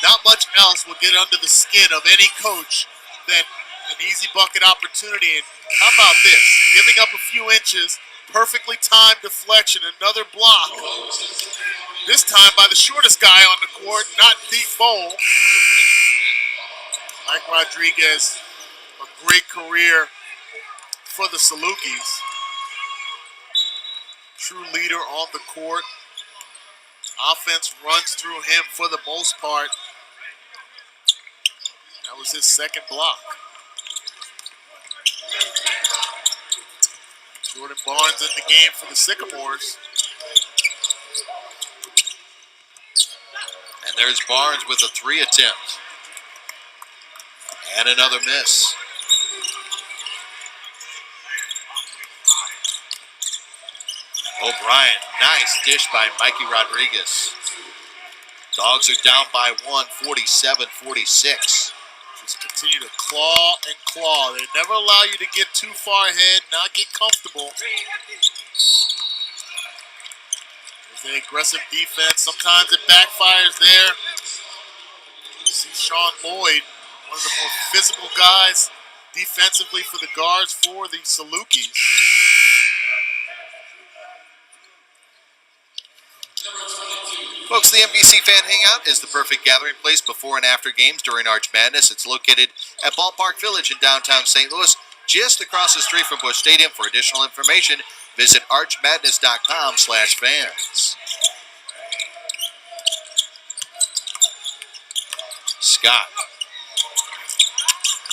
not much else will get under the skin of any coach than an easy bucket opportunity. And how about this? Giving up a few inches, perfectly timed deflection, another block. This time by the shortest guy on the court, not deep bowl. Mike Rodriguez, a great career for the Salukis. True leader on the court. Offense runs through him for the most part. That was his second block. Jordan Barnes in the game for the Sycamores. And there's Barnes with a 3 attempt. And another miss. O'Brien, nice dish by Mikey Rodriguez. Dogs are down by 1, 47-46. Just continue to claw and claw. They never allow you to get too far ahead, not get comfortable. There's an aggressive defense. Sometimes it backfires there. You see Sean Lloyd, one of the more physical guys defensively for the guards for the Salukis. Folks, the NBC Fan Hangout is the perfect gathering place before and after games during Arch Madness. It's located at Ballpark Village in downtown St. Louis, just across the street from Busch Stadium. For additional information, visit archmadness.com/fans. Scott,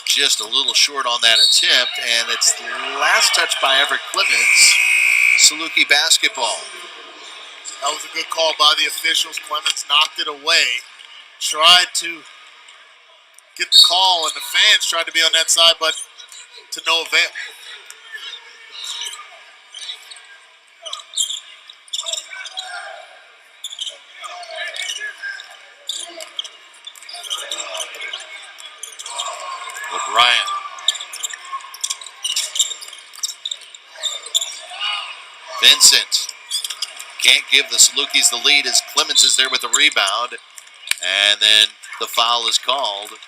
just a little short on that attempt, and it's the last touch by Everett Clemons. Saluki basketball. That was a good call by the officials. Clemons knocked it away. Tried to get the call, and the fans tried to be on that side, but to no avail. O'Brien. Vincent. Can't give the Salukis the lead as Clemons is there with the rebound. And then the foul is called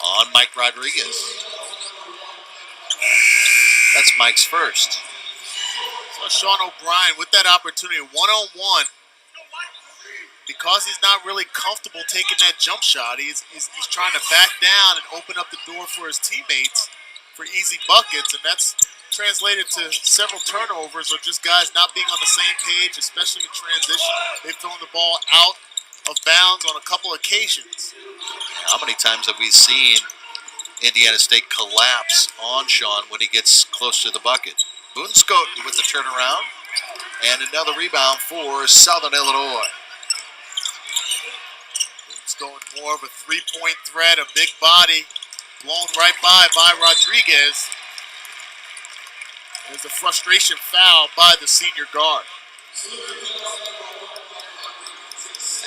on Mike Rodriguez. That's Mike's first. So Sean O'Brien with that opportunity, one-on-one. Because he's not really comfortable taking that jump shot, he's trying to back down and open up the door for his teammates for easy buckets, and that's translated to several turnovers or just guys not being on the same page, especially in transition. They've thrown the ball out of bounds on a couple occasions. How many times have we seen Indiana State collapse on Sean when he gets close to the bucket? Boone-Scoten with the turnaround, and another rebound for Southern Illinois. Boone-Scoten more of a three-point threat, a big body, blown right by Rodriguez. There's a frustration foul by the senior guard.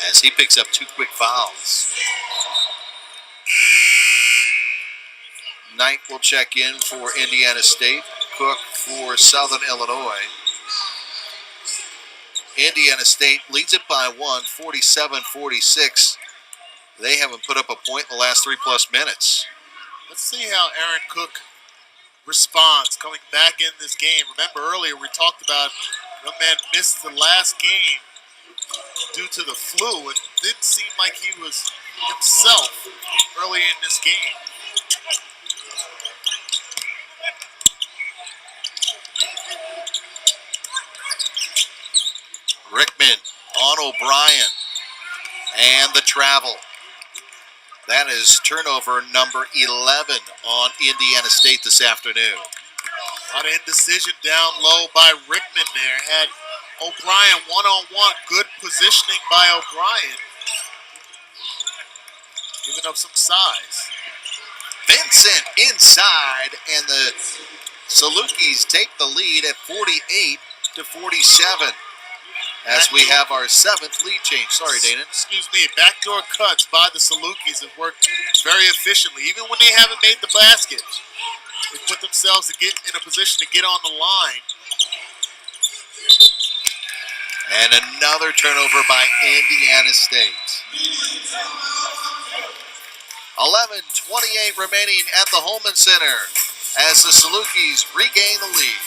As he picks up 2 quick fouls. Knight will check in for Indiana State. Cook for Southern Illinois. Indiana State leads it by 1, 47-46. They haven't put up a point in the last 3+ minutes. Let's see how Aaron Cook responds coming back in this game. Remember earlier we talked about the man missed the last game due to the flu. It didn't seem like he was himself early in this game. Rickman on O'Brien. And the travel. That is turnover number 11 on Indiana State this afternoon. A lot of indecision down low by Rickman there. Had O'Brien one-on-one. Good positioning by O'Brien. Giving up some size. Vincent inside, and the Salukis take the lead at 48-47 as we have our 7th lead change. Sorry, Dana. Excuse me. Backdoor cuts by the Salukis have worked very efficiently. Even when they haven't made the basket, they put themselves to get in a position to get on the line. And another turnover by Indiana State. 11:28 remaining at the Holman Center as the Salukis regain the lead.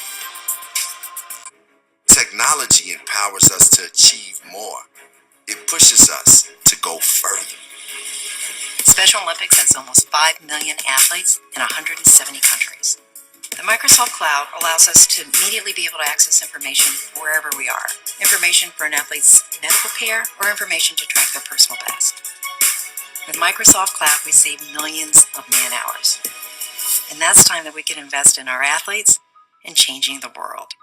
Technology empowers us to achieve more. It pushes us to go further. Special Olympics has almost 5 million athletes in 170 countries. The Microsoft Cloud allows us to immediately be able to access information wherever we are. Information for an athlete's medical care or information to track their personal best. With Microsoft Cloud, we save millions of man-hours. And that's time that we can invest in our athletes and changing the world.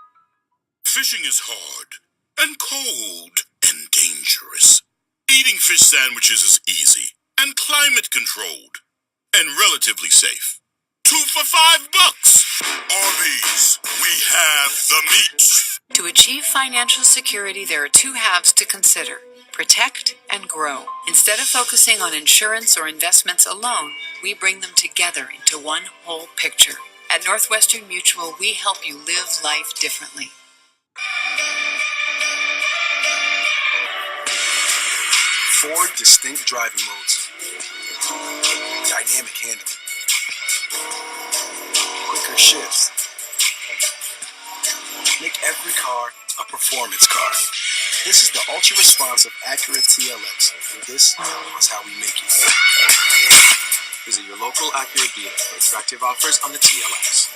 Fishing is hard and cold and dangerous. Eating fish sandwiches is easy and climate controlled and relatively safe. 2 for $5. Arby's, we have the meat. To achieve financial security, there are 2 halves to consider: protect and grow. Instead of focusing on insurance or investments alone, we bring them together into one whole picture. At Northwestern Mutual, we help you live life differently. 4 distinct driving modes. Dynamic handling. Quicker shifts. Make every car a performance car. This is the ultra-responsive Acura TLX, and this is how we make it. Visit your local Acura dealer for attractive offers on the TLX.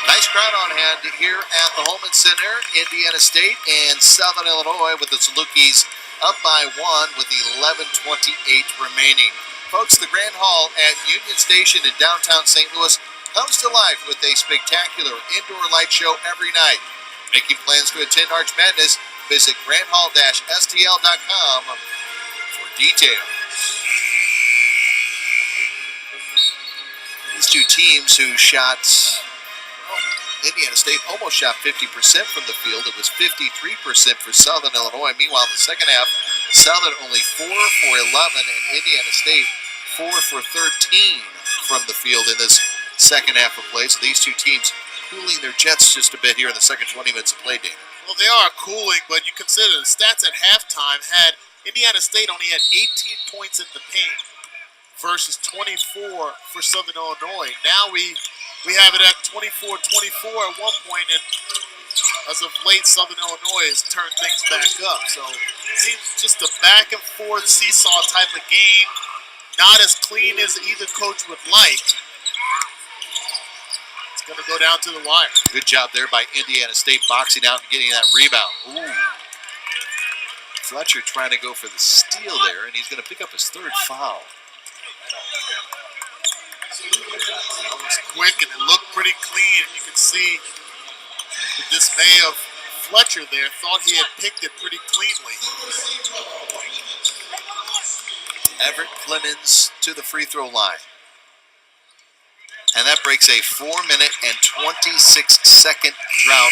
Nice crowd on hand here at the Holman Center. Indiana State and Southern Illinois with the Salukis up by 1 with 11:28 remaining. Folks, the Grand Hall at Union Station in downtown St. Louis comes to life with a spectacular indoor light show every night. Making plans to attend Arch Madness, visit grandhall-stl.com for details. These 2 teams who shot, Indiana State almost shot 50% from the field. It was 53% for Southern Illinois. Meanwhile, in the second half, Southern only 4 for 11, and Indiana State 4 for 13 from the field in this second half of play. So these 2 teams cooling their jets just a bit here in the second 20 minutes of play, Dana. Well, they are cooling, but you consider the stats at halftime had Indiana State only had 18 points in the paint versus 24 for Southern Illinois. Now we have it at 24-24 at one point, and as of late, Southern Illinois has turned things back up. So it seems just a back and forth seesaw type of game. Not as clean as either coach would like. It's going to go down to the wire. Good job there by Indiana State boxing out and getting that rebound. Ooh. Fletcher trying to go for the steal there, and he's going to pick up his 3rd foul. That was quick, and it looked pretty clean. You can see the dismay of Fletcher there. Thought he had picked it pretty cleanly. Everett Clemons to the free throw line. And that breaks a 4-minute and 26-second drought,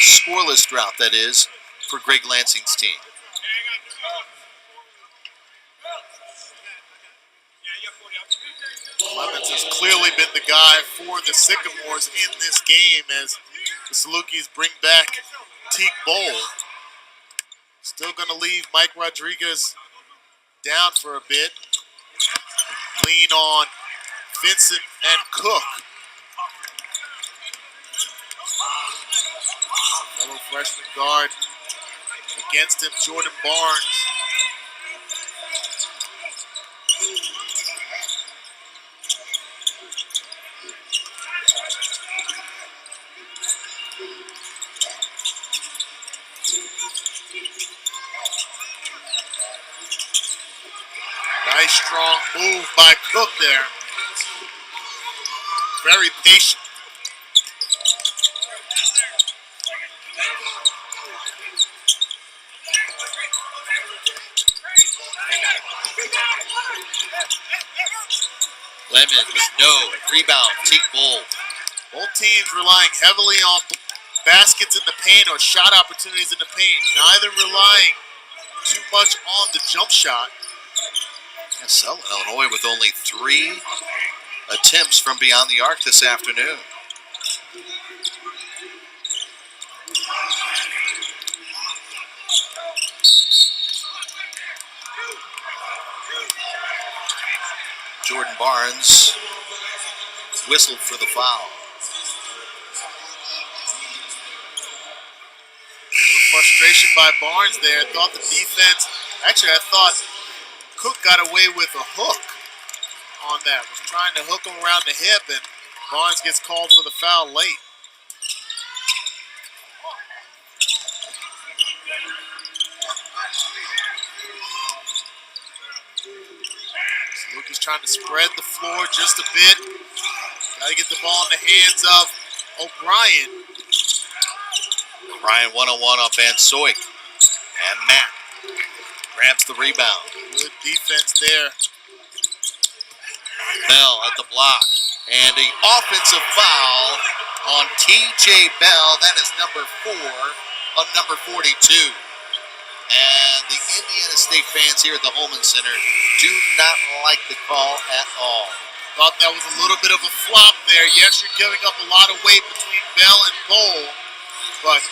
scoreless drought, that is, for Greg Lansing's team. Clemons has clearly been the guy for the Sycamores in this game as the Salukis bring back Teague Bowl. Still going to leave Mike Rodriguez down for a bit. Lean on Vincent and Cook. Fellow freshman guard against him, Jordan Barnes. Nice strong move by Cook there. Very patient. Clemons, no. Rebound, Teak Bull. Both teams relying heavily on baskets in the paint or shot opportunities in the paint. Neither relying too much on the jump shot. Yeah, Southern Illinois with only 3 attempts from beyond the arc this afternoon. Jordan Barnes whistled for the foul. A little frustration by Barnes there. Thought the defense, actually I thought Cook got away with a hook on that. Was trying to hook him around the hip, and Barnes gets called for the foul late. Lucas trying to spread the floor just a bit. Got to get the ball in the hands of O'Brien. O'Brien one-on-one on Van Soik. And Matt grabs the rebound. Good defense there. Bell at the block. And the offensive foul on T.J. Bell. That is number 4 on number 42. And the Indiana State fans here at the Holman Center do not like the call at all. Thought that was a little bit of a flop there. Yes, you're giving up a lot of weight between Bell and Bowl, but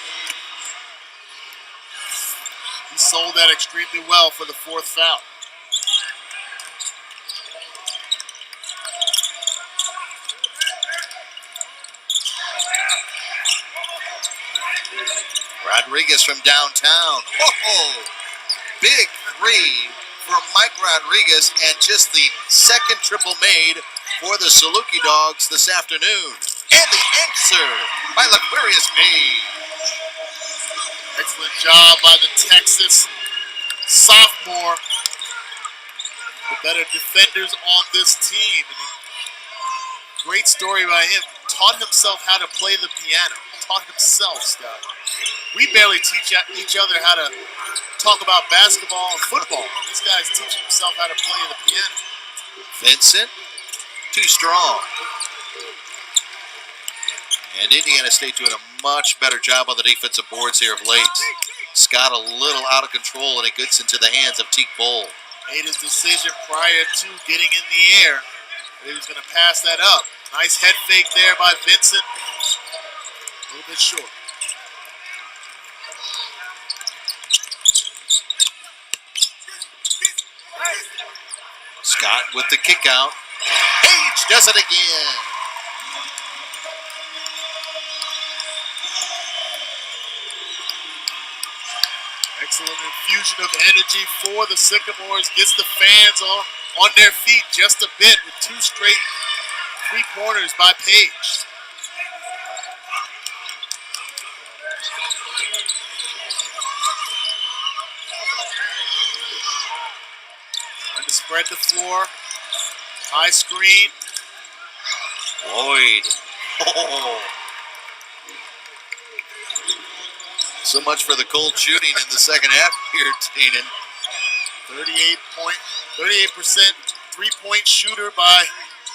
he sold that extremely well for the 4th foul. Rodriguez from downtown. Oh, big 3 from Mike Rodriguez, and just the second triple made for the Saluki Dogs this afternoon. And the answer by L'Aquarius Page. Excellent job by the Texas sophomore. The better defenders on this team. Great story by him. Taught himself how to play the piano. Taught himself, Scott. We barely teach each other how to talk about basketball and football. This guy's teaching himself how to play the piano. Vincent, too strong. And Indiana State doing a much better job on the defensive boards here of late. Scott a little out of control, and it gets into the hands of Teak Bull. Made his decision prior to getting in the air. He was going to pass that up. Nice head fake there by Vincent. A little bit short. Scott with the kick out. Page does it again. Excellent infusion of energy for the Sycamores. Gets the fans on their feet just a bit with 2 straight 3-pointers by Page. Trying to spread the floor. High screen. Lloyd. Oh. So much for the cold shooting in the second half here, Teenan. 38% 3-point shooter by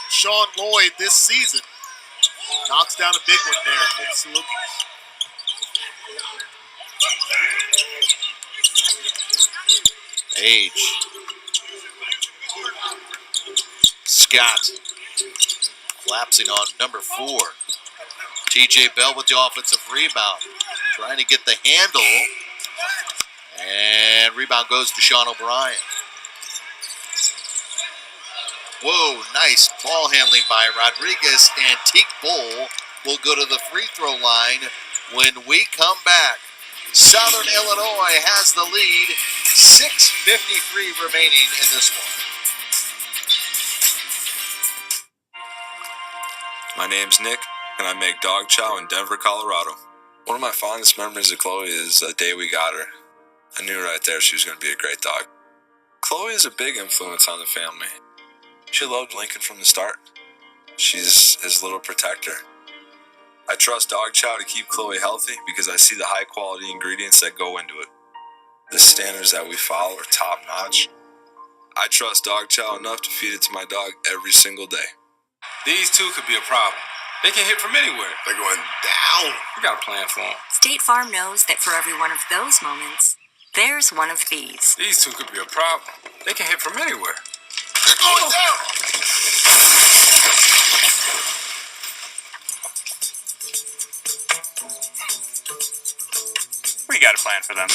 Sean Lloyd this season. Knocks down a big one there for the Salukis. Page. Scott collapsing on number 4. T.J. Bell with the offensive rebound. Trying to get the handle. And rebound goes to Sean O'Brien. Whoa, nice ball handling by Rodriguez. And Teak Bull will go to the free throw line when we come back. Southern Illinois has the lead. 6:53 remaining in this one. My name's Nick, and I make dog chow in Denver, Colorado. One of my fondest memories of Chloe is the day we got her. I knew right there she was going to be a great dog. Chloe is a big influence on the family. She loved Lincoln from the start. She's his little protector. I trust Dog Chow to keep Chloe healthy because I see the high quality ingredients that go into it. The standards that we follow are top notch. I trust Dog Chow enough to feed it to my dog every single day. These two could be a problem. They can hit from anywhere. They're going down. We got a plan for them. State Farm knows that for every one of those moments, there's one of these. These two could be a problem. They can hit from anywhere. They're going down. We got a plan for them.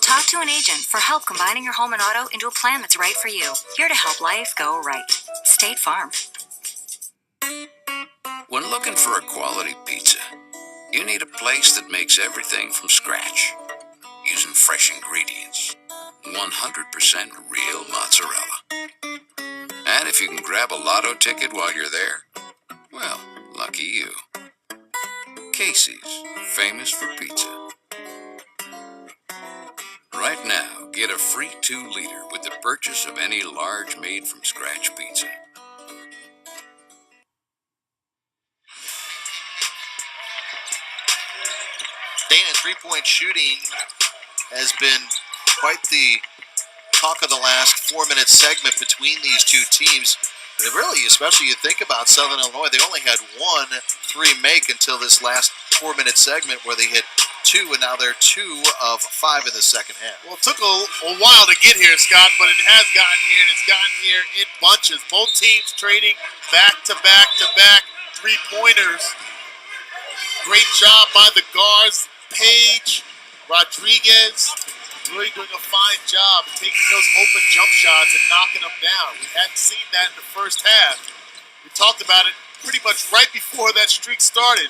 Talk to an agent for help combining your home and auto into a plan that's right for you. Here to help life go right. State Farm. When looking for a quality pizza, you need a place that makes everything from scratch, using fresh ingredients, 100% real mozzarella. And if you can grab a lotto ticket while you're there, well, lucky you. Casey's, famous for pizza. Right now, get a free 2-liter with the purchase of any large made-from-scratch pizza. Dana, three-point shooting has been quite the talk of the last 4-minute segment between these two teams. And really, especially you think about Southern Illinois, they only had 1 3-make until this last 4-minute segment where they hit 2, and now they're 2 of 5 in the second half. Well, it took a while to get here, Scott, but it has gotten here, and it's gotten here in bunches. Both teams trading back-to-back-to-back three-pointers. Great job by the guards, Page, Rodriguez, really doing a fine job taking those open jump shots and knocking them down. We hadn't seen that in the first half. We talked about it pretty much right before that streak started,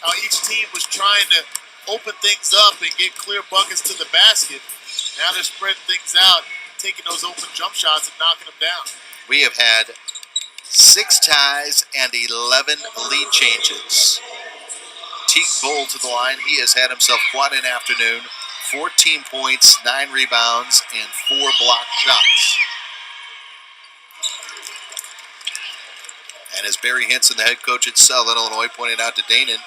how each team was trying to open things up and get clear buckets to the basket. Now they're spreading things out, taking those open jump shots and knocking them down. We have had 6 ties and 11 lead changes. Teague Bull to the line. He has had himself quite an afternoon. 14 points, 9 rebounds, and 4 blocked shots. And as Barry Hinson, the head coach at Southern Illinois, pointed out to Danon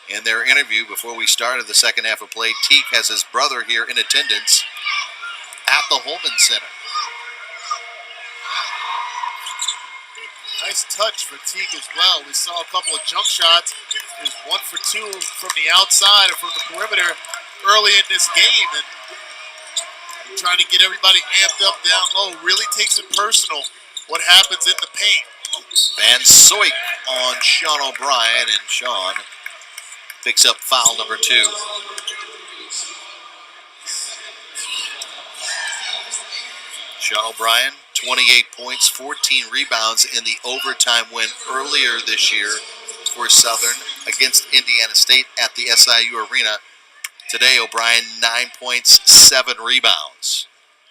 in their interview before we started the second half of play, Teague has his brother here in attendance at the Holman Center. Nice touch for Teague as well. We saw a couple of jump shots. He was 1 for 2 from the outside or from the perimeter early in this game. And trying to get everybody amped up down low. Really takes it personal what happens in the paint. Van Soik on Sean O'Brien, and Sean picks up foul number 2. Sean O'Brien, 28 points, 14 rebounds in the overtime win earlier this year for Southern against Indiana State at the SIU Arena. Today, O'Brien, 9 points, 7 rebounds.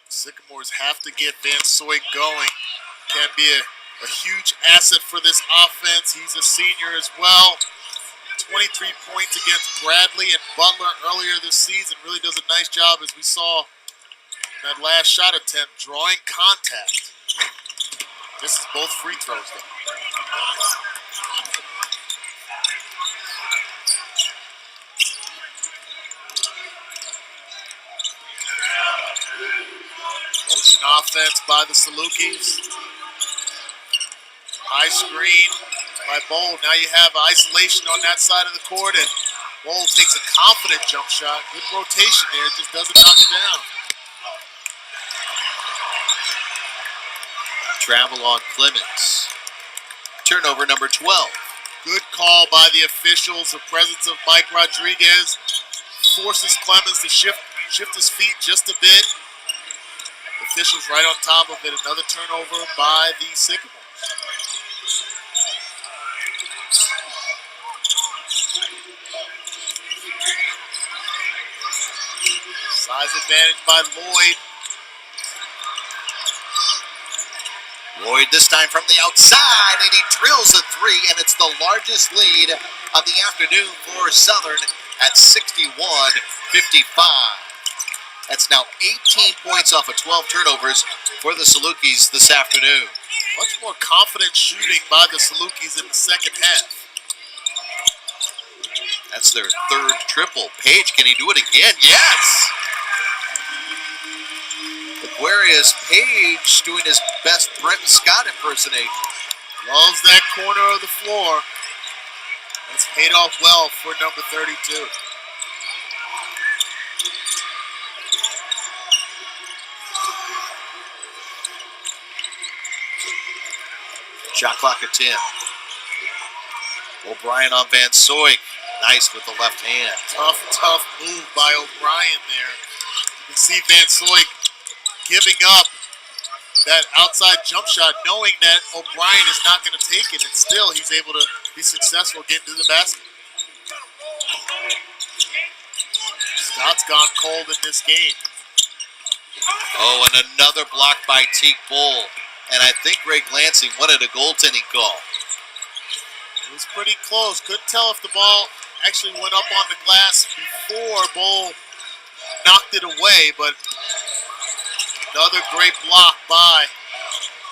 Sycamores have to get Van Soik going. Can be a huge asset for this offense. He's a senior as well. 23 points against Bradley and Butler earlier this season. Really does a nice job, as we saw in that last shot attempt, drawing contact. This is both free throws, though. Motion offense by the Salukis. High screen by Bowl. Now you have isolation on that side of the court, and Bowl takes a confident jump shot. Good rotation there, just doesn't knock it down. Travel on Clemons. Turnover number 12. Good call by the officials. The presence of Mike Rodriguez forces Clemons to shift his feet just a bit. Officials right on top of it. Another turnover by the Sycamores. Size advantage by Lloyd. Lloyd this time from the outside, and he drills a 3, and it's the largest lead of the afternoon for Southern at 61-55. That's now 18 points off of 12 turnovers for the Salukis this afternoon. Much more confident shooting by the Salukis in the second half. That's their third triple. Page, can he do it again? Yes! Aquarius Page doing his best Brent Scott impersonation. Loves that corner of the floor. That's paid off well for number 32. Shot clock at 10. O'Brien on Van Soik. Nice with the left hand. Tough move by O'Brien there. You can see Van Soik giving up that outside jump shot, knowing that O'Brien is not going to take it, and still he's able to be successful getting to the basket. Scott's gone cold in this game. Oh, and another block by Teague Bull. And I think Greg Lansing wanted a goaltending call. It was pretty close. Couldn't tell if the ball actually went up on the glass before Bull knocked it away, but another great block by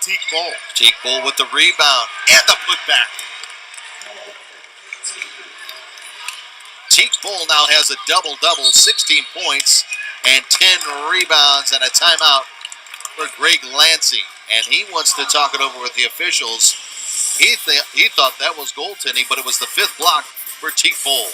Teague Bull. Teague Bull with the rebound and the putback. Teague Bull now has a double-double, 16 points and 10 rebounds and a timeout for Greg Lansing. And he wants to talk it over with the officials. He thought that was goaltending, but it was the fifth block for Teague Bull.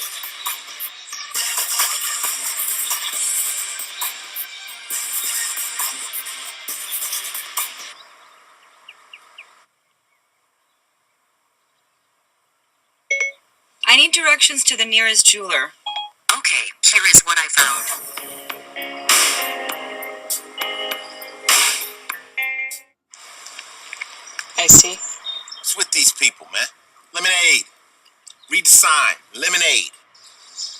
I need directions to the nearest jeweler. Okay, here is what I found. I see. What's with these people, man? Lemonade. Read the sign. Lemonade.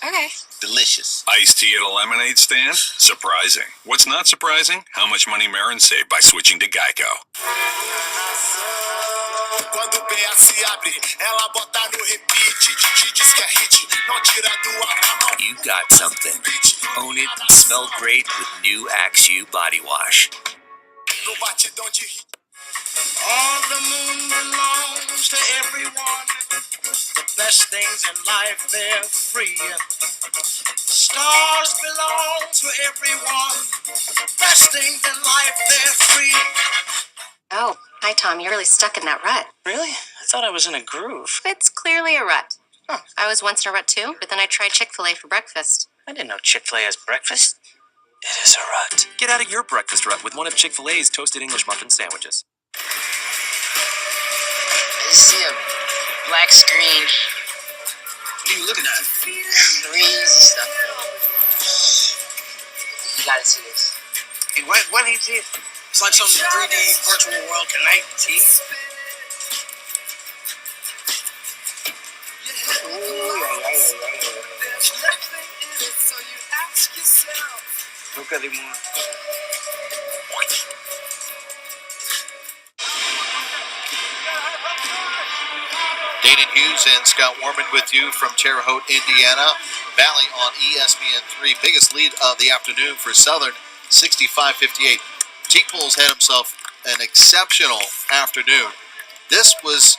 Okay. Delicious. Iced tea at a lemonade stand? Surprising. What's not surprising? How much money Marin saved by switching to Geico. You got something. Own it and smell great with new Axe-U body wash. All the moon belongs to everyone. The best things in life, they're free. Stars belong to everyone. Best things in life, they're free. Oh, hi, Tom. You're really stuck in that rut. Really? I thought I was in a groove. It's clearly a rut. Huh. I was once in a rut too, but then I tried Chick-fil-A for breakfast. I didn't know Chick-fil-A has breakfast. It is a rut. Get out of your breakfast rut with one of Chick-fil-A's toasted English muffin sandwiches. I see a black screen. What are you looking at? Crazy stuff. You gotta see this. Hey, what is this? It's like some 3D virtual world tonight. See? Nunca di more. Dayton Hughes and Scott Warman with you from Terre Haute, Indiana. Valley on ESPN3. Biggest lead of the afternoon for Southern, 65-58. Teague Bull's had himself an exceptional afternoon. This was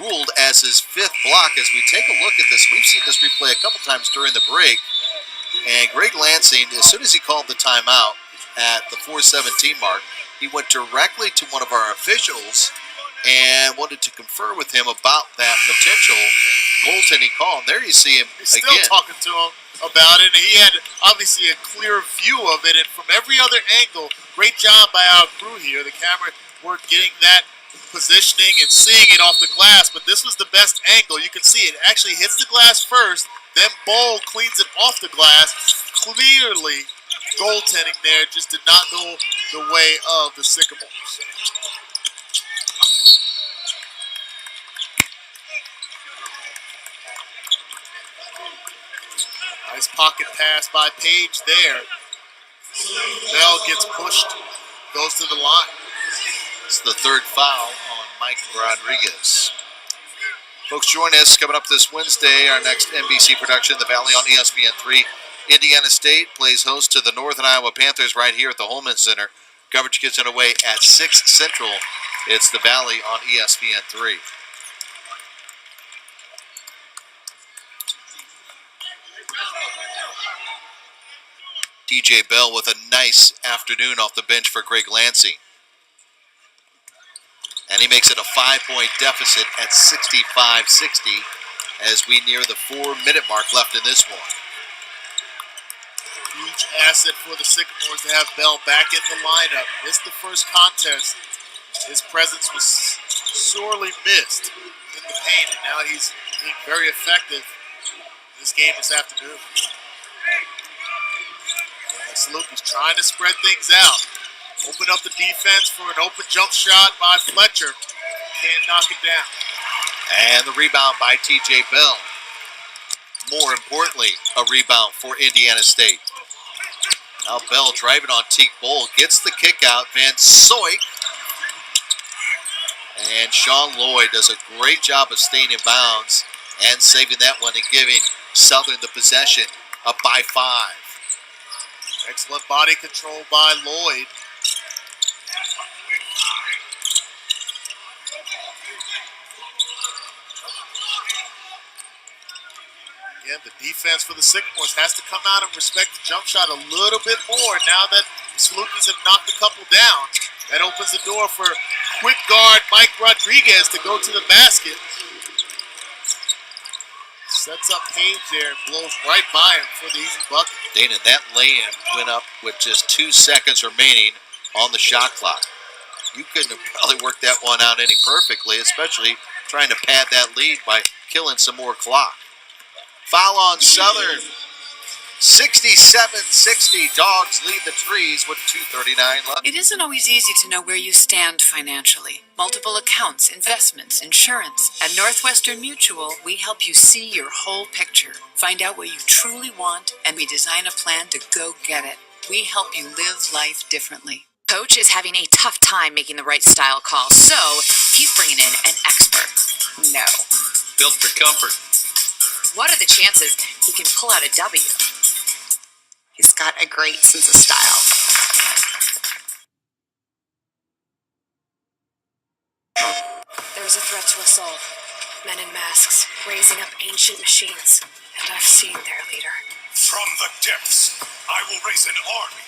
ruled as his fifth block. As we take a look at this, we've seen this replay a couple times during the break. And Greg Lansing, as soon as he called the timeout at the 4:17 mark, he went directly to one of our officials and wanted to confer with him about that potential goaltending call. And there you see him He's again. still talking to him about it, and he had obviously a clear view of it, and from every other angle, great job by our crew here. The camera were getting that positioning and seeing it off the glass, but this was the best angle. You can see it actually hits the glass first, then Bull cleans it off the glass. Clearly, goaltending there just did not go the way of the Sycamores. Nice pocket pass by Page there. Bell gets pushed, goes to the line. It's the third foul on Mike Rodriguez. Folks, join us coming up this Wednesday, our next NBC production, The Valley on ESPN3. Indiana State plays host to the Northern Iowa Panthers right here at the Holman Center. Coverage gets underway at 6 Central. It's the Valley on ESPN3. TJ Bell with a nice afternoon off the bench for Greg Lansing. And he makes it a 5-point deficit at 65-60 as we near the 4-minute mark left in this one. Huge asset for the Sycamores to have Bell back in the lineup. Missed the first contest. His presence was sorely missed in the paint, and now he's being very effective in this game this afternoon. Salukis trying to spread things out. Open up the defense for an open jump shot by Fletcher. Can't knock it down. And the rebound by TJ Bell. More importantly, a rebound for Indiana State. Now Bell driving on Teague Bowl, gets the kick out. Van Soik. And Sean Lloyd does a great job of staying in bounds and saving that one and giving Southern the possession, up by 5. Excellent body control by Lloyd. Again, the defense for the Sycamores has to come out and respect the jump shot a little bit more now that the Salukis have knocked a couple down. That opens the door for quick guard Mike Rodriguez to go to the basket. Sets up Page there and blows right by him for the easy bucket. Dana, that lay-in went up with just 2 seconds remaining on the shot clock. You couldn't have probably worked that one out any perfectly, especially trying to pad that lead by killing some more clock. Foul on Southern. 67-60. Dogs lead the trees with 2:39 left. It isn't always easy to know where you stand financially. Multiple accounts, investments, insurance. At Northwestern Mutual, we help you see your whole picture. Find out what you truly want, and we design a plan to go get it. We help you live life differently. Coach is having a tough time making the right style calls, so he's bringing in an expert. No. Built for comfort. What are the chances he can pull out a W? He's got a great sense of style. There's a threat to us all. Men in masks, raising up ancient machines. And I've seen their leader. From the depths, I will raise an army.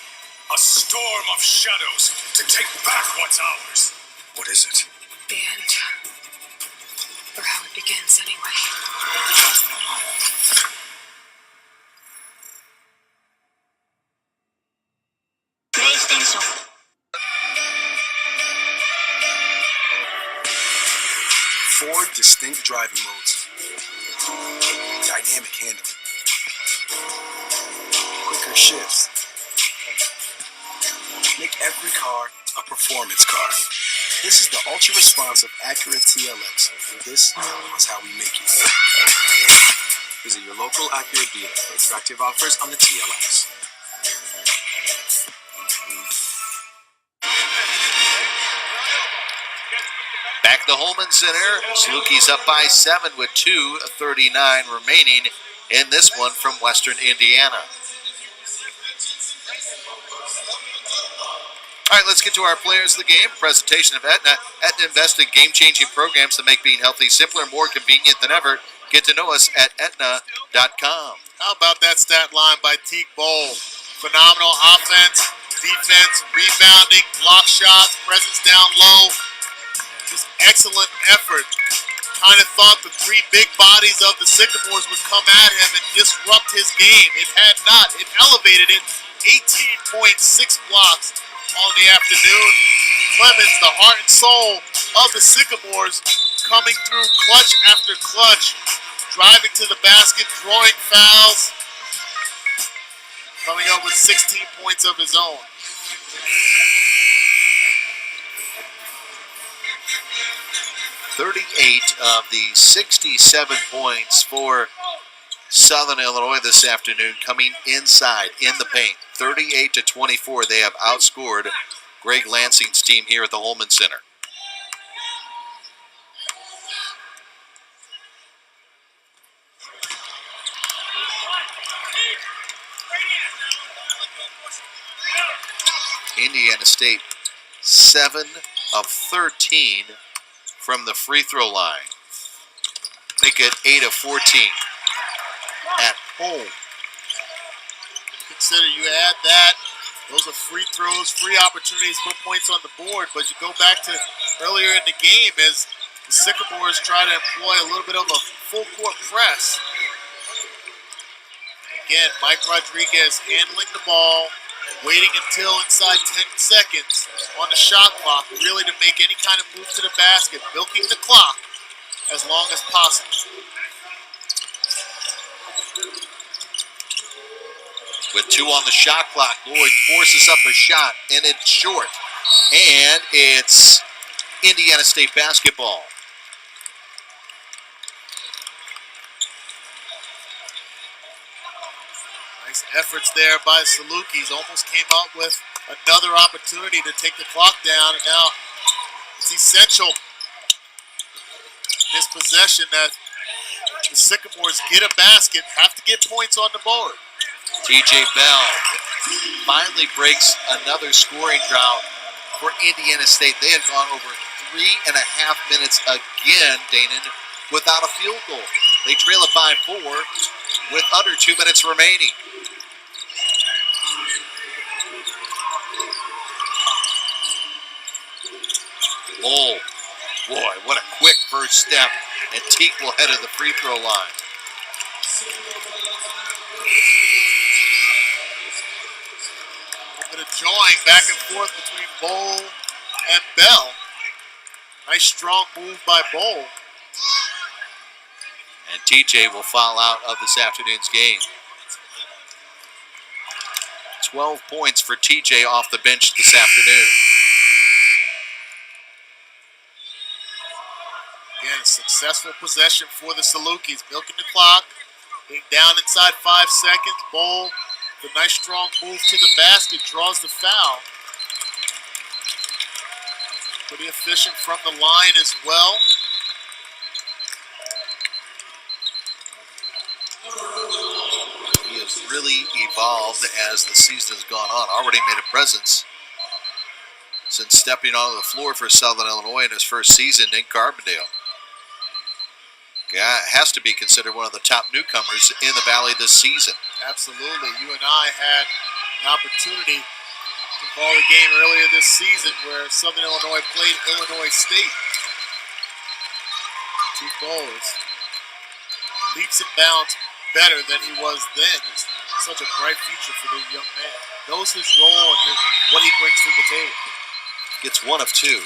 A storm of shadows to take back what's ours. What is it? The end. Or how it begins, anyway. PlayStation. Four distinct driving modes. Dynamic handling. Quicker shifts. Make every car a performance car. This is the ultra-responsive, accurate TLX, and this is how we make it. Visit your local Acura dealer for attractive offers on the TLX. Back to Holman Center. Salukis up by 7 with 2:39 remaining in this one from Western Indiana. All right, let's get to our players of the game. Presentation of Aetna. Aetna invests in game-changing programs that make being healthy simpler and more convenient than ever. Get to know us at Aetna.com. How about that stat line by Teague Bowl? Phenomenal offense, defense, rebounding, block shots, presence down low. Just excellent effort. Kind of thought the 3 big bodies of the Sycamores would come at him and disrupt his game. It had not. It elevated it. 18.6 blocks on the afternoon. Clemons, the heart and soul of the Sycamores, coming through clutch after clutch, driving to the basket, drawing fouls, coming up with 16 points of his own. Of the 67 points for Southern Illinois this afternoon coming inside in the paint. 38-24, they have outscored Greg Lansing's team here at the Holman Center. Indiana State 7 of 13 from the free throw line. They get 8 of 14 at home. Consider you add that. Those are free throws, free opportunities to put points on the board. But you go back to earlier in the game as the Sycamores try to employ a little bit of a full court press. Again, Mike Rodriguez handling the ball, waiting until inside 10 seconds on the shot clock, really to make any kind of move to the basket, milking the clock as long as possible. With 2 on the shot clock, Lloyd forces up a shot, and it's short. And it's Indiana State basketball. Nice efforts there by Salukis. Almost came out with another opportunity to take the clock down, and now it's essential this possession that the Sycamores get a basket, have to get points on the board. TJ Bell finally breaks another scoring drought for Indiana State. They had gone over 3.5 minutes again, Danon, without a field goal. They trail it by 4 with under 2 minutes remaining. Oh, boy, what a quick first step. And Teague will head to the free throw line. A little bit of jawing back and forth between Bowl and Bell. Nice strong move by Bowl. And TJ will foul out of this afternoon's game. 12 points for TJ off the bench this afternoon. Again, a successful possession for the Salukis. Milking the clock. Being down inside 5 seconds. Bowl, the nice strong move to the basket, draws the foul. Pretty efficient from the line as well. He has really evolved as the season has gone on. Already made a presence since stepping onto the floor for Southern Illinois in his first season in Carbondale. Yeah, has to be considered one of the top newcomers in the Valley this season. Absolutely. You and I had an opportunity to call a game earlier this season where Southern Illinois played Illinois State. 2 goals. Leaps and bounds better than he was then. It's such a bright future for the young man. Knows his role and what he brings to the table. Gets 1 of 2.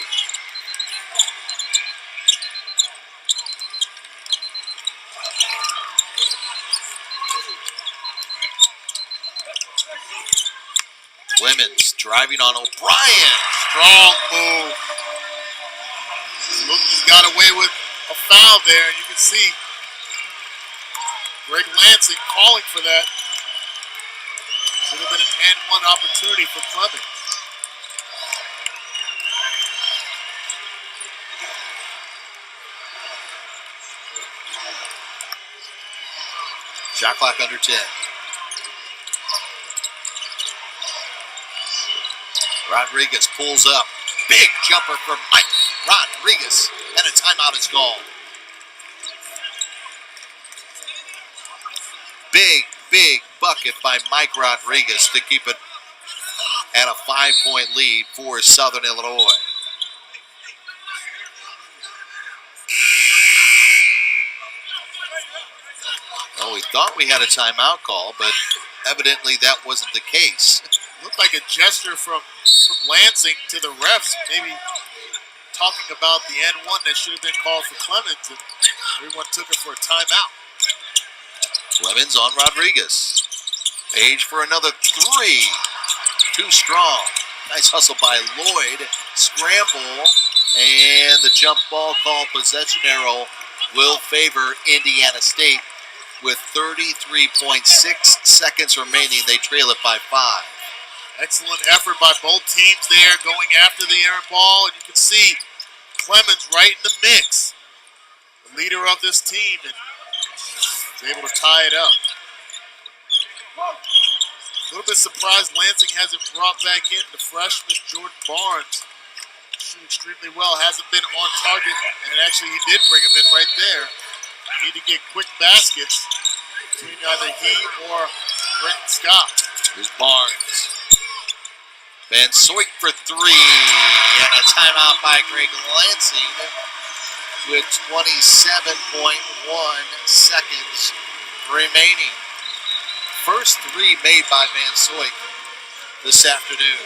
Clemons driving on O'Brien. Strong move. Salukis got away with a foul there, and you can see Greg Lansing calling for that. Should have been an and 1 opportunity for Clemons. Shot clock under 10. Rodriguez pulls up. Big jumper for Mike Rodriguez. And a timeout is called. Big bucket by Mike Rodriguez to keep it at a 5-point lead for Southern Illinois. Well, we thought we had a timeout call, but evidently that wasn't the case. Looked like a gesture from Lansing to the refs, maybe talking about the N1 that should have been called for Clemons, and everyone took it for a timeout. Clemons on Rodriguez. Page for another 3. Too strong. Nice hustle by Lloyd. Scramble. And the jump ball call possession arrow will favor Indiana State. With 33.6 seconds remaining, they trail it by 5. Excellent effort by both teams there, going after the errant ball. And you can see Clemons right in the mix. The leader of this team, and is able to tie it up. little bit surprised Lansing hasn't brought back in the freshman Jordan Barnes. Shooting extremely well, hasn't been on target, and actually he did bring him in right there. Need to get quick baskets between either he or Brenton Scott. Here's Barnes. Van Soik for three, and a timeout by Greg Lansing with 27.1 seconds remaining. First three made by Van Soik this afternoon.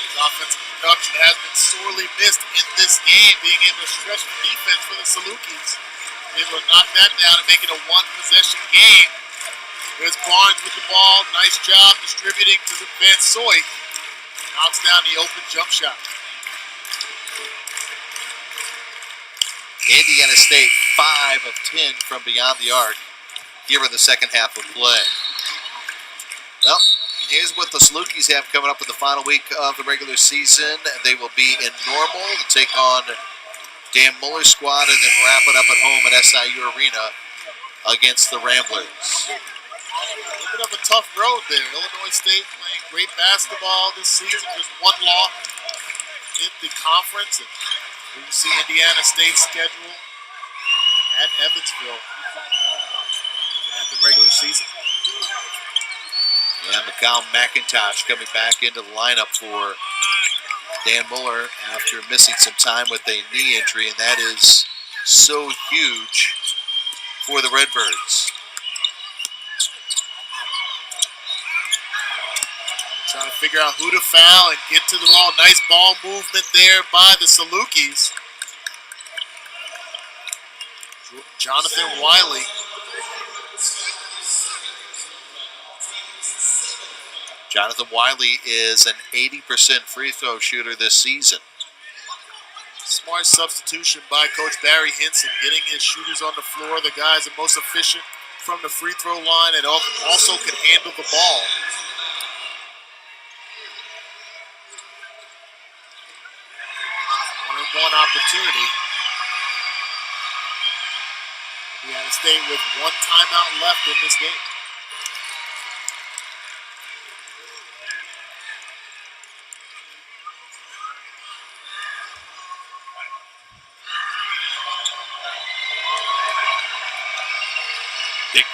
His offensive production has been sorely missed in this game, being able to stretch the defense for the Salukis. Able to knock that down and make it a one-possession game. There's Barnes with the ball. Nice job distributing to Van Soik. Knocks down the open jump shot. Indiana State 5 of 10 from beyond the arc here in the second half of play. Well, here's what the Salukis have coming up in the final week of the regular season. They will be in Normal to take on Dan Muller's squad and then wrap it up at home at SIU Arena against the Ramblers. A little bit of a tough road there. Illinois State playing great basketball this season. Just one loss in the conference. And you see Indiana State's schedule at Evansville at the regular season. Yeah, Mikal McIntosh coming back into the lineup for Dan Muller after missing some time with a knee injury, and that is so huge for the Redbirds. Trying to figure out who to foul and get to the ball. Nice ball movement there by the Salukis. Jonathan Wiley. Jonathan Wiley is an 80% free throw shooter this season. Smart substitution by Coach Barry Hinson, getting his shooters on the floor, the guys the most efficient from the free throw line and also can handle the ball. One opportunity. Indiana State with one timeout left in this game. Big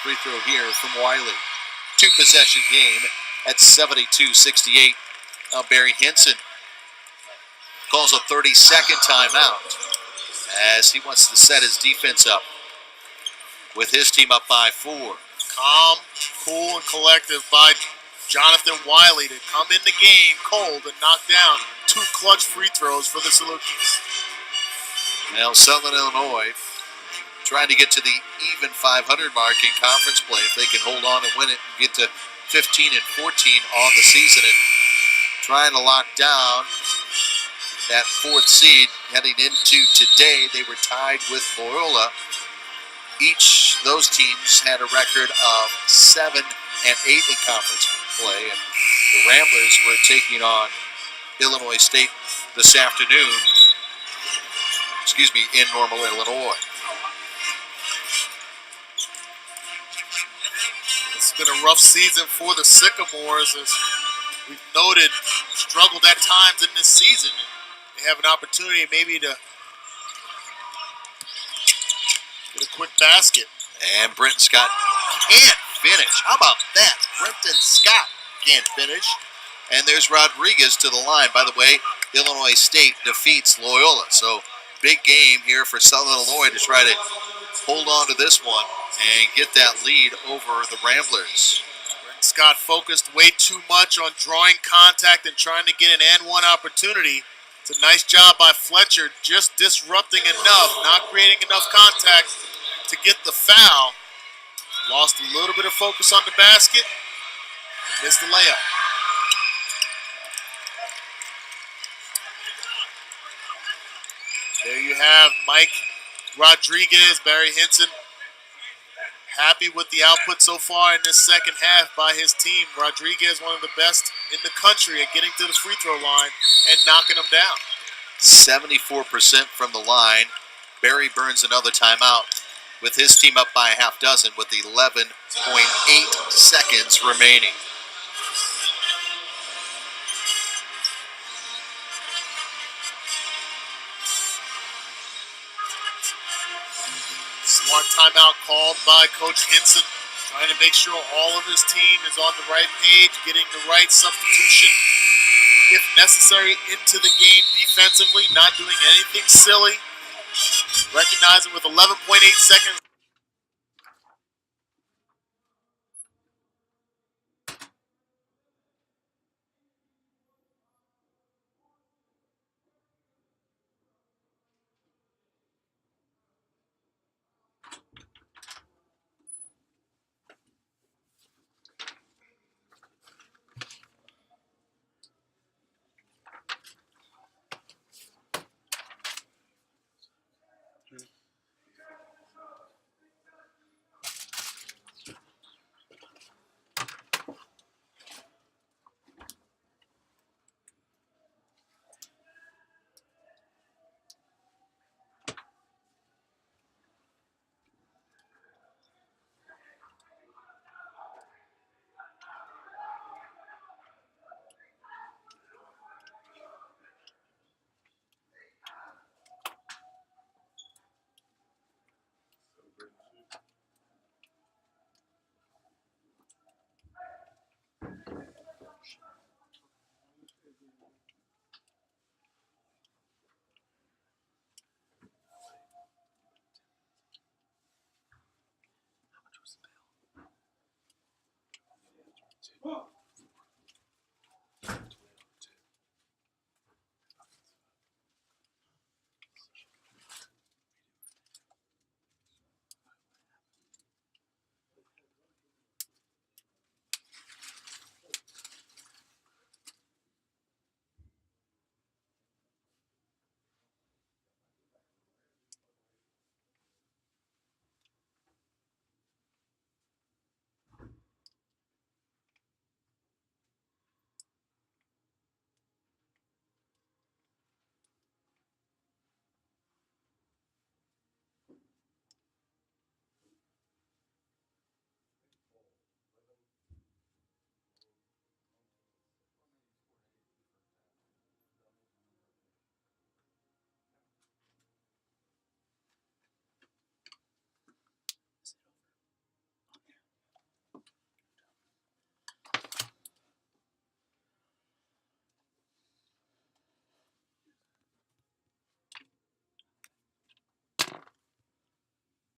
free throw here from Wiley. Two-possession game at 72-68. Now Barry Hinson calls a 30-second timeout as he wants to set his defense up with his team up by 4. Calm, cool, and collective by Jonathan Wiley to come in the game cold and knock down 2 clutch free throws for the Salukis. Now Southern Illinois trying to get to the even 500 mark in conference play if they can hold on and win it and get to 15 and 14 on the season, and trying to lock down that 4th seed heading into today. They were tied with Loyola. Each of those teams had a record of 7 and 8 in conference play, and the Ramblers were taking on Illinois State this afternoon, in Normal, Illinois. It's been a rough season for the Sycamores, as we've noted, struggled at times in this season. They have an opportunity maybe to get a quick basket. And Brenton Scott can't finish. How about that? Brenton Scott can't finish. And there's Rodriguez to the line. By the way, Illinois State defeats Loyola. So big game here for Southern Illinois to try to hold on to this one and get that lead over the Ramblers. Brenton Scott focused way too much on drawing contact and trying to get an and-one opportunity. It's a nice job by Fletcher, just disrupting enough, not creating enough contact to get the foul. Lost a little bit of focus on the basket and missed the layup. There you have Mike Rodriguez, Barry Hinson, happy with the output so far in this second half by his team. Rodriguez, one of the best in the country at getting to the free throw line and knocking them down. 74% from the line. Barry burns another timeout. with his team up by a half dozen with 11.8 seconds remaining. Smart timeout called by Coach Hinson, trying to make sure all of his team is on the right page, getting the right substitution, if necessary, into the game defensively, not doing anything silly. Recognizing with 11.8 seconds.